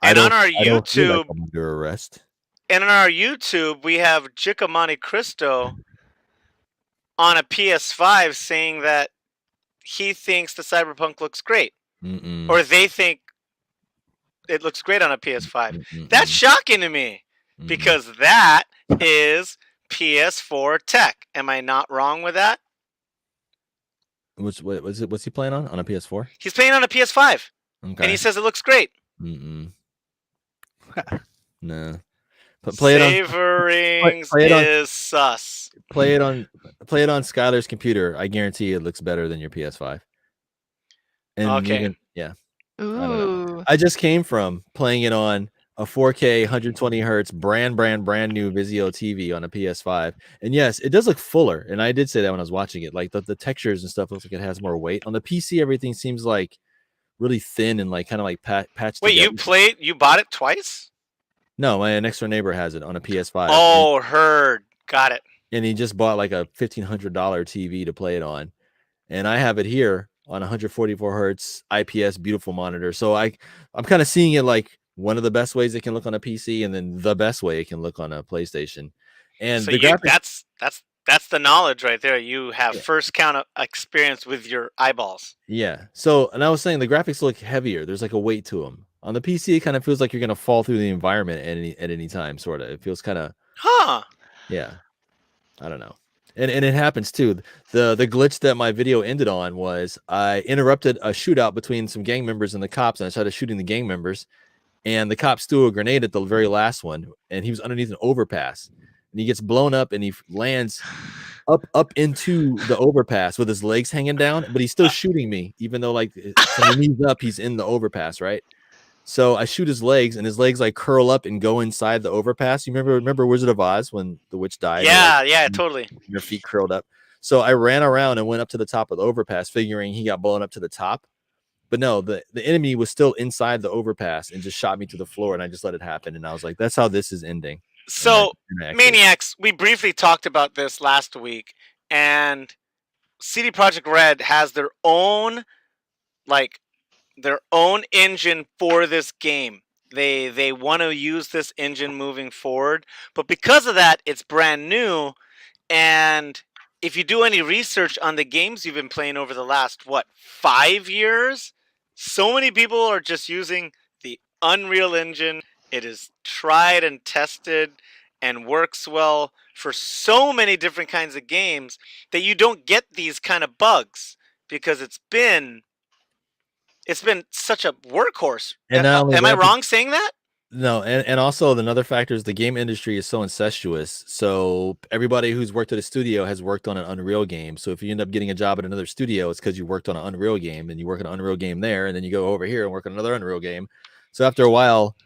and on our YouTube, I'm under arrest. And on our YouTube, we have Chica Monte Cristo on a PS5 saying that he thinks the Cyberpunk looks great. Or they think it looks great on a PS5. That's shocking to me because that is PS4 tech. Am I not wrong with that? What's he playing on a PS4? He's playing on a PS5. Okay. And he says it looks great. No. Savoring is sus. Play it on Skylar's computer. I guarantee it looks better than your PS5. And okay. Ooh. I just came from playing it on a 4K 120 hertz brand new Vizio TV on a PS5. And yes, it does look fuller. And I did say that when I was watching it. Like the textures and stuff looks like it has more weight. On the PC, everything seems like really thin and like kind of like patched together. Wait, you bought it twice? No, my next door neighbor has it on a PS5. Oh, heard. Got it. And he just bought like a $1,500 TV to play it on. and I have it here on 144 hertz IPS beautiful monitor. So I'm kind of seeing it like one of the best ways it can look on a PC, and then the best way it can look on a PlayStation. And So the graphics, that's the knowledge right there. You have Yeah. first count experience with your eyeballs. yeah. So, and I was saying the graphics look heavier. There's like a weight to them. On the PC, it kind of feels like you're gonna fall through the environment at any time. Sort of. It feels kind of, Huh. yeah. I don't know. And it happens too. The glitch that my video ended on was I interrupted a shootout between some gang members and the cops, and I started shooting the gang members, and the cops threw a grenade at the very last one, and he was underneath an overpass, and he gets blown up, and he lands up into the overpass with his legs hanging down, but he's still shooting me, even though like from the knees up, he's in the overpass, right? So I shoot his legs, and his legs like curl up and go inside the overpass. You remember Wizard of Oz when the witch died? Yeah, yeah, totally. Your feet curled up. So I ran around and went up to the top of the overpass, figuring he got blown up to the top. But no, the enemy was still inside the overpass and just shot me to the floor, and I just let it happen. And I was like, that's how this is ending. So, Maniacs, we briefly talked about this last week, and CD Projekt Red has their own engine for this game. They want to use this engine moving forward, but because of that, it's brand new. And if you do any research on the games you've been playing over the last 5 years, so many people are just using the Unreal Engine. It is tried and tested and works well for so many different kinds of games that you don't get these kind of bugs because it's been such a workhorse. And not only Am I that, wrong saying that? No, and also another factor is the game industry is so incestuous. So everybody who's worked at a studio has worked on an Unreal game. So if you end up getting a job at another studio, it's because you worked on an Unreal game, and you work on an Unreal game there, and then you go over here and work on another Unreal game. So after a while,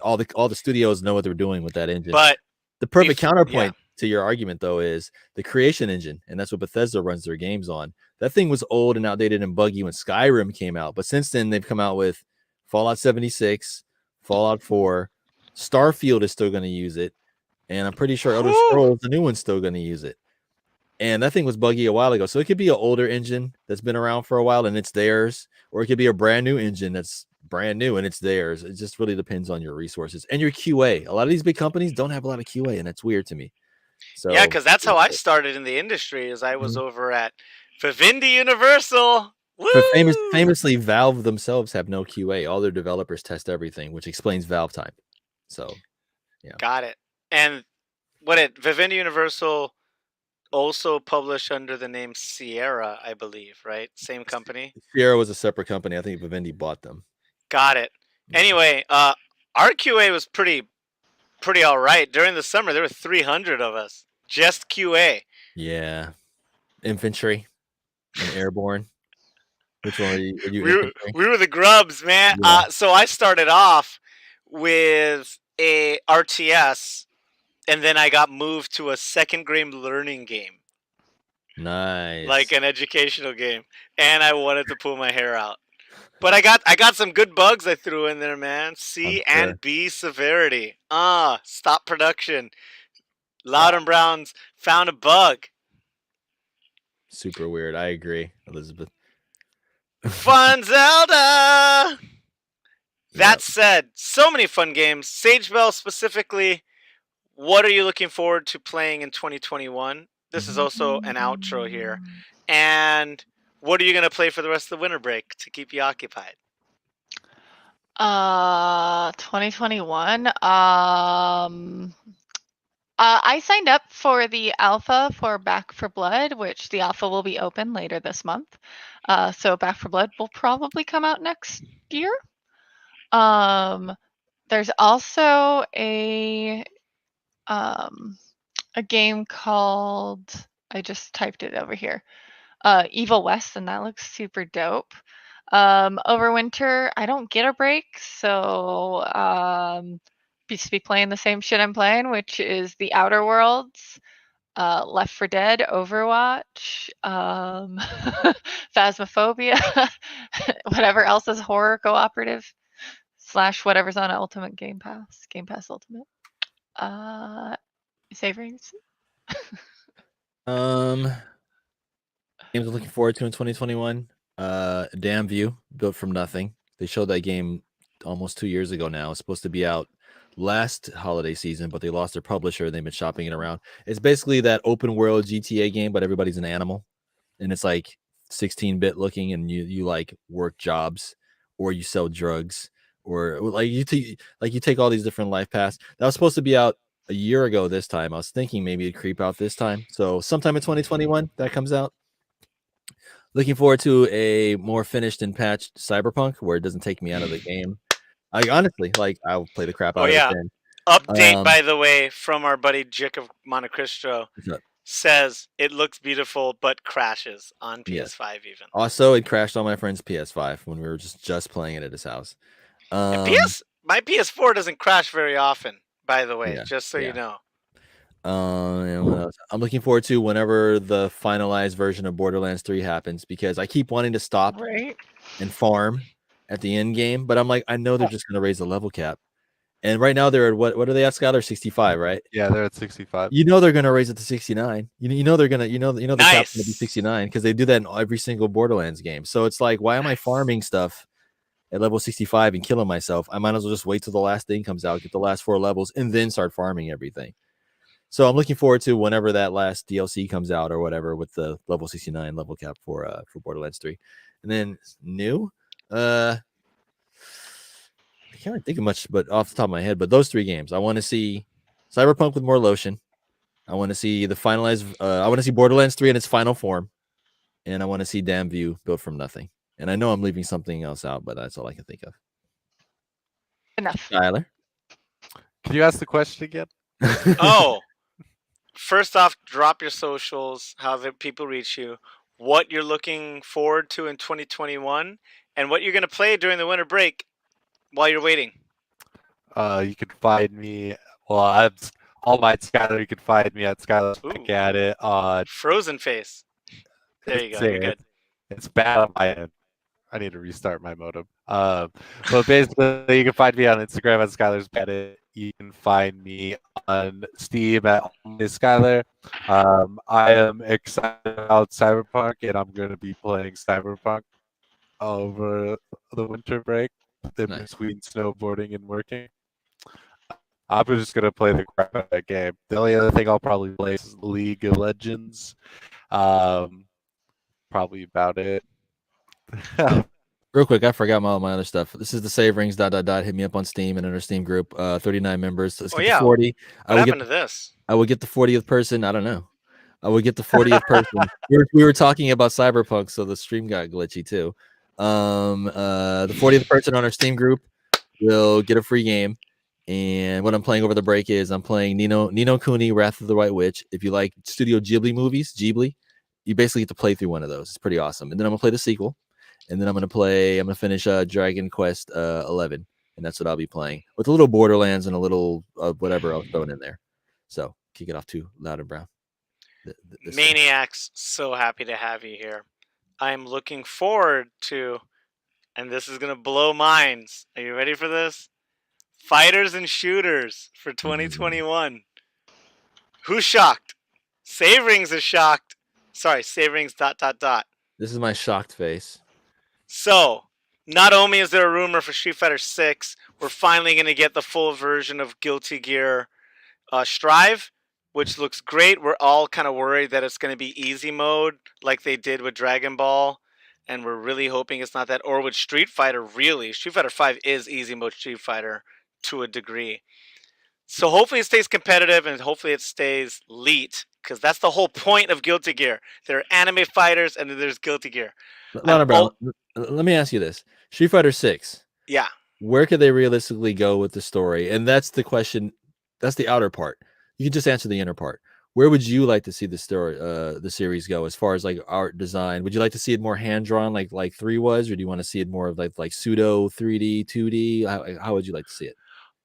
all the studios know what they're doing with that engine. But the perfect counterpoint to your argument, though, is the Creation Engine, and that's what Bethesda runs their games on. That thing was old and outdated and buggy when Skyrim came out, but since then they've come out with Fallout 76, Fallout 4, Starfield is still going to use it, and I'm pretty sure Elder Scrolls, the new one's still going to use it. And that thing was buggy a while ago, so it could be an older engine that's been around for a while and it's theirs, or it could be a brand new engine that's brand new and it's theirs. It just really depends on your resources and your QA. A lot of these big companies don't have a lot of QA, and that's weird to me. So yeah, because that's how I started in the industry. Is I was over at Vivendi Universal. But famously, Valve themselves have no QA. All their developers test everything, which explains Valve time. So, yeah. Got it. And Vivendi Universal also published under the name Sierra, I believe, right? Same company. Sierra was a separate company. I think Vivendi bought them. Got it. Anyway, our QA was pretty all right. During the summer, there were 300 of us. Just QA. Yeah. Infantry and airborne. Which one were you? We were the grubs, man. Yeah. So I started off with a RTS, and then I got moved to a second grade learning game. Nice. Like an educational game. And I wanted to pull my hair out. But I got some good bugs I threw in there, man. C and B severity. Stop production. Loud and Browns found a bug. Super weird. I agree, Elizabeth. Fun Zelda! That said, so many fun games. Sage Bell specifically, what are you looking forward to playing in 2021? This is also an outro here. And what are you going to play for the rest of the winter break to keep you occupied? 2021. I signed up for the alpha for Back 4 Blood, which the alpha will be open later this month. So Back 4 Blood will probably come out next year. There's also a game called, I just typed it over here, Evil West, and that looks super dope. Over winter, I don't get a break, so just be playing the same shit I'm playing, which is The Outer Worlds, Left 4 Dead, Overwatch, Phasmophobia, whatever else is horror cooperative / whatever's on Ultimate Game Pass Ultimate. Savories. Games I'm looking forward to in 2021. Damn View, built from nothing. They showed that game almost 2 years ago now. It's supposed to be out last holiday season, but they lost their publisher. They've been shopping it around. It's basically that open world GTA game, but everybody's an animal, and it's like 16-bit looking, and you like work jobs or you sell drugs or like you take all these different life paths. That was supposed to be out a year ago this time. I was thinking maybe it'd creep out this time. So sometime in 2021 that comes out. Looking forward to a more finished and patched Cyberpunk where it doesn't take me out of the game. I honestly like I'll play the crap Oh out of yeah. it then. Update, by the way, from our buddy Jick of Monte Cristo What's up? says it looks beautiful but crashes on Yeah. PS5 even. Also, it crashed on my friend's PS5 when we were just playing it at his house. And my PS4 doesn't crash very often, by the way, Yeah, just so yeah. you know. And what else? I'm looking forward to whenever the finalized version of Borderlands 3 happens because I keep wanting to stop Right. and farm at the end game, but I'm like, I know they're just gonna raise the level cap. And right now they're at what are they at, Skylar? 65, right? Yeah, they're at 65. You know they're gonna raise it to 69. You know they're gonna the cap's gonna be Nice. 69 because they do that in every single Borderlands game. So it's like, why am I farming stuff at level 65 and killing myself? I might as well just wait till the last thing comes out, get the last 4 levels, and then start farming everything. So I'm looking forward to whenever that last DLC comes out or whatever with the level 69 level cap for Borderlands 3. And then new, I can't really think of much, but off the top of my head, but those 3 games, I want to see Cyberpunk with more lotion. I want to see the finalized. I want to see Borderlands 3 in its final form, and I want to see Damn View built from nothing. And I know I'm leaving something else out, but that's all I can think of. Enough. Tyler, Can you ask the question again? Oh, first off, drop your socials, how the people reach you, what you're looking forward to in 2021, and what you're going to play during the winter break while you're waiting. You can find me. Well, I'm All Might Skylar. You can find me at Skylar Ooh. Back at it on. Frozen face. There you go. You're good. It's bad on my end. I need to restart my modem. But basically, you can find me on Instagram at Skylar's Edit. You can find me on Steam at Skylar. I am excited about Cyberpunk, and I'm going to be playing Cyberpunk over the winter break in Nice. between snowboarding and working. I'm just going to play the crap out of that game. The only other thing I'll probably play is League of Legends. Probably about it. Real quick, I forgot my other stuff. This is the save rings. Hit me up on Steam and in our Steam group. 39 members. Let's get to 40. What happened to this? I would get the 40th person. I don't know. I would get the 40th person. We were talking about Cyberpunk, so the stream got glitchy too. The 40th person on our Steam group will get a free game. And what I'm playing over the break is I'm playing Nino Kuni, Wrath of the White Witch. If you like Studio Ghibli movies, you basically get to play through one of those. It's pretty awesome. And then I'm gonna play the sequel. And then I'm gonna finish Dragon Quest 11, and that's what I'll be playing with a little Borderlands and a little whatever else thrown in there. So kick it off to Loud and Brown. Maniacs, so happy to have you here. I'm looking forward to, and this is gonna blow minds. Are you ready for this? Fighters and shooters for 2021. Who's shocked? Save Rings is shocked. Sorry, Save Rings ... This is my shocked face. So, not only is there a rumor for Street Fighter 6, we're finally going to get the full version of Guilty Gear Strive, which looks great. We're all kind of worried that it's going to be easy mode like they did with Dragon Ball, and we're really hoping it's not that. Or with Street Fighter, really. Street Fighter 5 is easy mode Street Fighter to a degree. So hopefully it stays competitive and hopefully it stays elite, because that's the whole point of Guilty Gear. There are anime fighters and then there's Guilty Gear. Let me ask you this. Street Fighter 6. Yeah. Where could they realistically go with the story? And that's the question. That's the outer part. You can just answer the inner part. Where would you like to see the story, the series go as far as like art design? Would you like to see it more hand drawn like 3 was, or do you want to see it more of like pseudo 3D, 2D? How would you like to see it?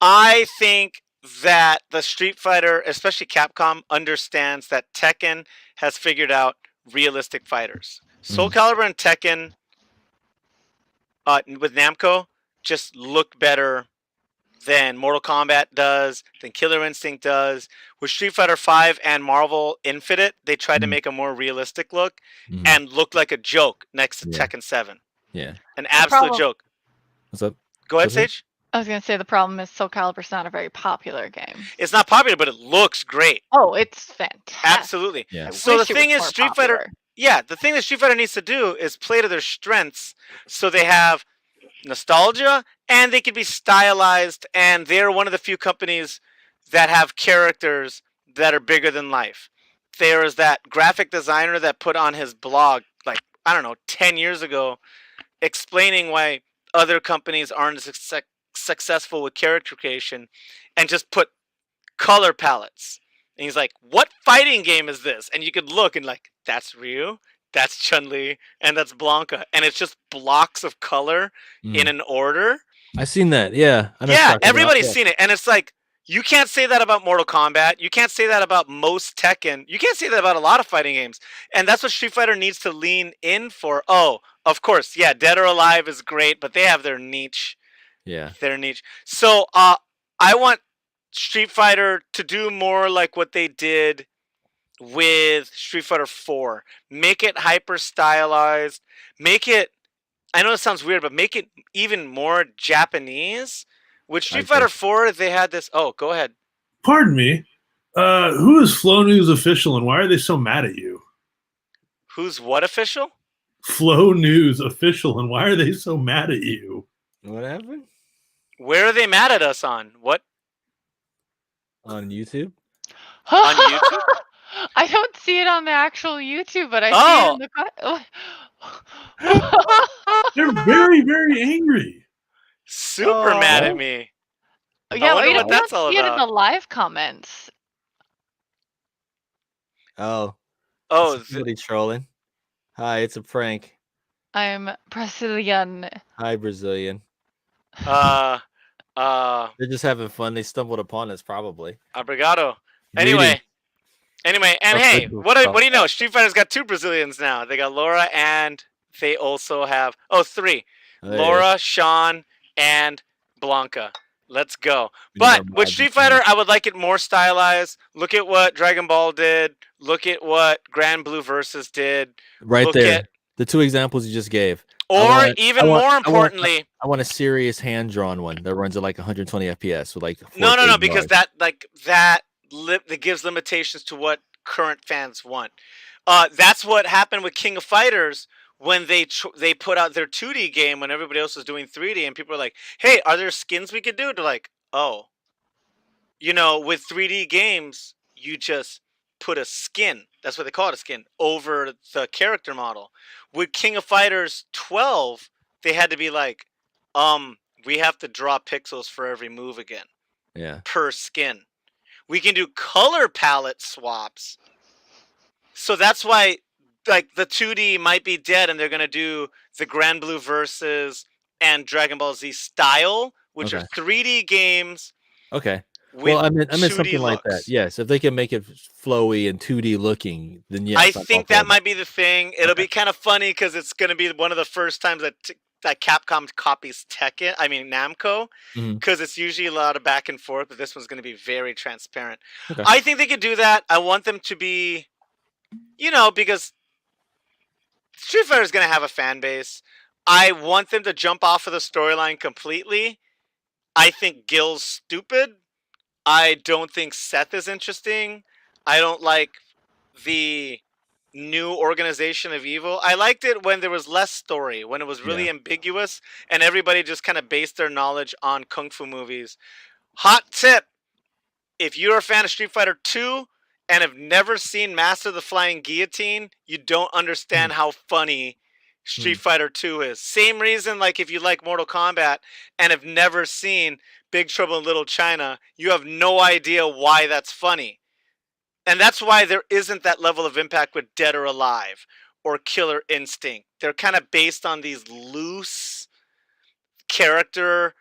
I think that the Street Fighter, especially Capcom, understands that Tekken has figured out realistic fighters. Soul Calibur and Tekken with Namco just look better than Mortal Kombat does, than Killer Instinct does. With Street Fighter V and Marvel Infinite, they tried to Mhm. make a more realistic look Mhm. and look like a joke next to Yeah. Tekken 7. Yeah. An absolute problem- joke. What's up? Go ahead, Go ahead. Sage. I was gonna say the problem is Soul Calibur's not a very popular game. It's not popular, but it looks great. Oh, it's fantastic. Absolutely. Yeah. I So the wish it was thing is, more Street Fighter. popular. Yeah, the thing that Street Fighter needs to do is play to their strengths, so they have nostalgia and they can be stylized, and they're one of the few companies that have characters that are bigger than life. There is that graphic designer that put on his blog, like, I don't know, 10 years ago, explaining why other companies aren't successful with character creation, and just put color palettes. And he's like, what fighting game is this? And you could look and like, that's Ryu, that's Chun-Li, and that's Blanca. And it's just blocks of color in an order. I seen that. Yeah. I know what you're Yeah, talking about. everybody's Yeah. seen it. And it's like, you can't say that about Mortal Kombat. You can't say that about most Tekken. You can't say that about a lot of fighting games. And that's what Street Fighter needs to lean in for. Oh, of course, yeah, Dead or Alive is great, but they have their niche. Yeah. Their niche. So I want Street Fighter to do more like what they did with Street Fighter 4. Make it hyper stylized. Make it, I know it sounds weird, but make it even more Japanese. With Street Fighter 4, they had this. Oh, go ahead. Pardon me. Who is Flow News official, and why are they so mad at you? Who's what official? Flow News official, and why are they so mad at you? What happened? Where are they mad at us on? What? On YouTube? On YouTube? I don't see it on the actual YouTube, but I Oh. see it in the. They're very, very angry. Super mad at me. Yeah, wonder we what don't that's all see it in about. the live comments. Oh. Oh, Somebody trolling. Hi, it's a prank. I'm Brazilian. Hi, Brazilian. They're They're just having fun. They stumbled upon us, probably. obrigado. Greeting. Anyway, and Oh, hey, good. what do you know? Street Fighter's got 2 Brazilians now. They got Laura, and they also have 3. There it Laura, Sean, and Blanca. Let's go. We need But our with mods Street to come in. Fighter, I would like it more stylized. Look at what Dragon Ball did. Look at what Grand Blue Versus did. Right look there. at- The 2 examples you just gave. Or want- even I want- more I want- importantly, I want a serious hand-drawn one that runs at like 120 FPS with like 4K no, because bars. that gives limitations to what current fans want. That's what happened with King of Fighters when they put out their 2D game when everybody else was doing 3D, and people were like, "Hey, are there skins we could do?" They're like, "Oh, with 3D games, you just put a skin. That's what they call it, a skin, over the character model." With King of Fighters 12, they had to be like, we have to draw pixels for every move again Yeah. per skin. We can do color palette swaps. So that's why like the 2D might be dead, and they're going to do the Grand Blue Versus and Dragon Ball Z style, which are 3D games. Okay. With Well, I meant 2D something like that. looks. Yes, if they can make it flowy and 2D looking, then yes. I I'm all think for that might be the thing. It'll Okay. be kind of funny because it's going to be one of the first times that Capcom copies Tekken. I mean Namco, Mhm. because it's usually a lot of back and forth, but this one's going to be very transparent. Okay. I think they could do that. I want them to be, because Street Fighter is going to have a fan base. I want them to jump off of the storyline completely. I think Gil's stupid. I don't think Seth is interesting. I don't like the new organization of evil. I liked it when there was less story, when it was really ambiguous, and everybody just kind of based their knowledge on kung fu movies. Hot tip: if you're a fan of Street Fighter 2 and have never seen Master of the Flying Guillotine, you don't understand how funny Street Fighter 2 is. Same reason, like if you like Mortal Kombat and have never seen Big Trouble in Little China, you have no idea why that's funny. And that's why there isn't that level of impact with Dead or Alive or Killer Instinct. They're kind of based on these loose character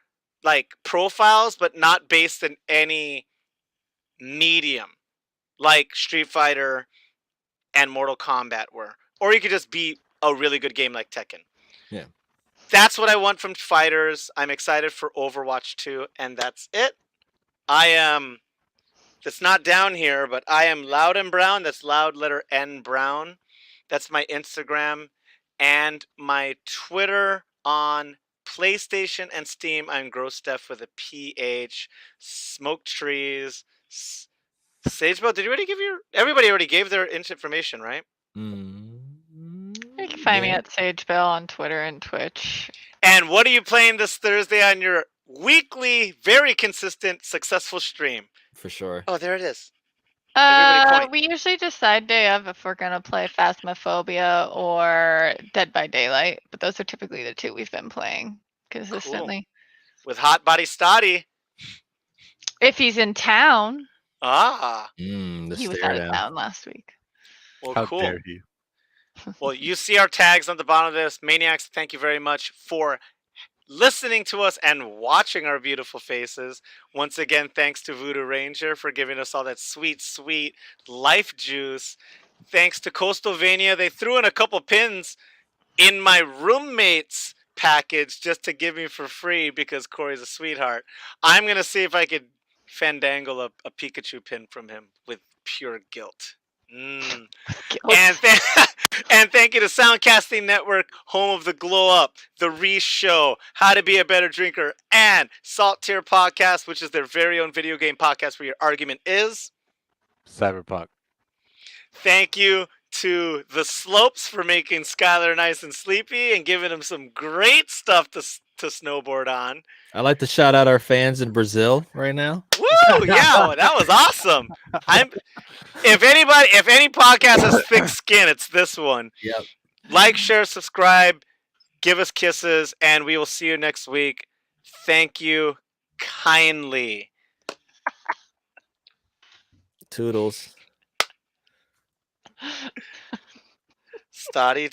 profiles, but not based in any medium like Street Fighter and Mortal Kombat were. Or you could just be a really good game like Tekken. Yeah. That's what I want from fighters. I'm excited for Overwatch 2, and that's it. I am. That's not down here, but I am Loud and Brown. That's loud letter N Brown. That's my Instagram and my Twitter on PlayStation and Steam. I'm Gross Stuff with a PH. Smoke trees. Sagebell, did you already give your? Everybody already gave their information, right? You can find me Yeah. at SageBell on Twitter and Twitch. And what are you playing this Thursday on your weekly, very consistent, successful stream? For sure. Oh, there it is. Everybody point. We usually decide day of if we're gonna play Phasmophobia or Dead by Daylight, but those are typically the two we've been playing consistently. With Hot Body Stoddy. If he's in town, Ah, The he was stare out of down. town last week. well, How cool. dare you? Well, you see our tags on the bottom of this. Maniacs, thank you very much for listening to us and watching our beautiful faces. Once again, thanks to Voodoo Ranger for giving us all that sweet, sweet life juice. Thanks to Coastalvania, they threw in a couple pins in my roommate's package just to give me for free because Corey's a sweetheart. I'm going to see if I could fandangle a Pikachu pin from him with pure guilt. Guilt. And thank you to Soundcasting Network, home of the Glow Up, the Reese Show, How to Be a Better Drinker, and Salt Tier Podcast, which is their very own video game podcast where your argument is Cyberpunk. Thank you to the Slopes for making Skylar nice and sleepy and giving him some great stuff to snowboard on. I'd like to shout out our fans in Brazil right now. Woo! Yeah, that was awesome. If any podcast has thick skin, it's this one. Yep. Like, share, subscribe, give us kisses, and we will see you next week. Thank you kindly. Toodles. Stoddy.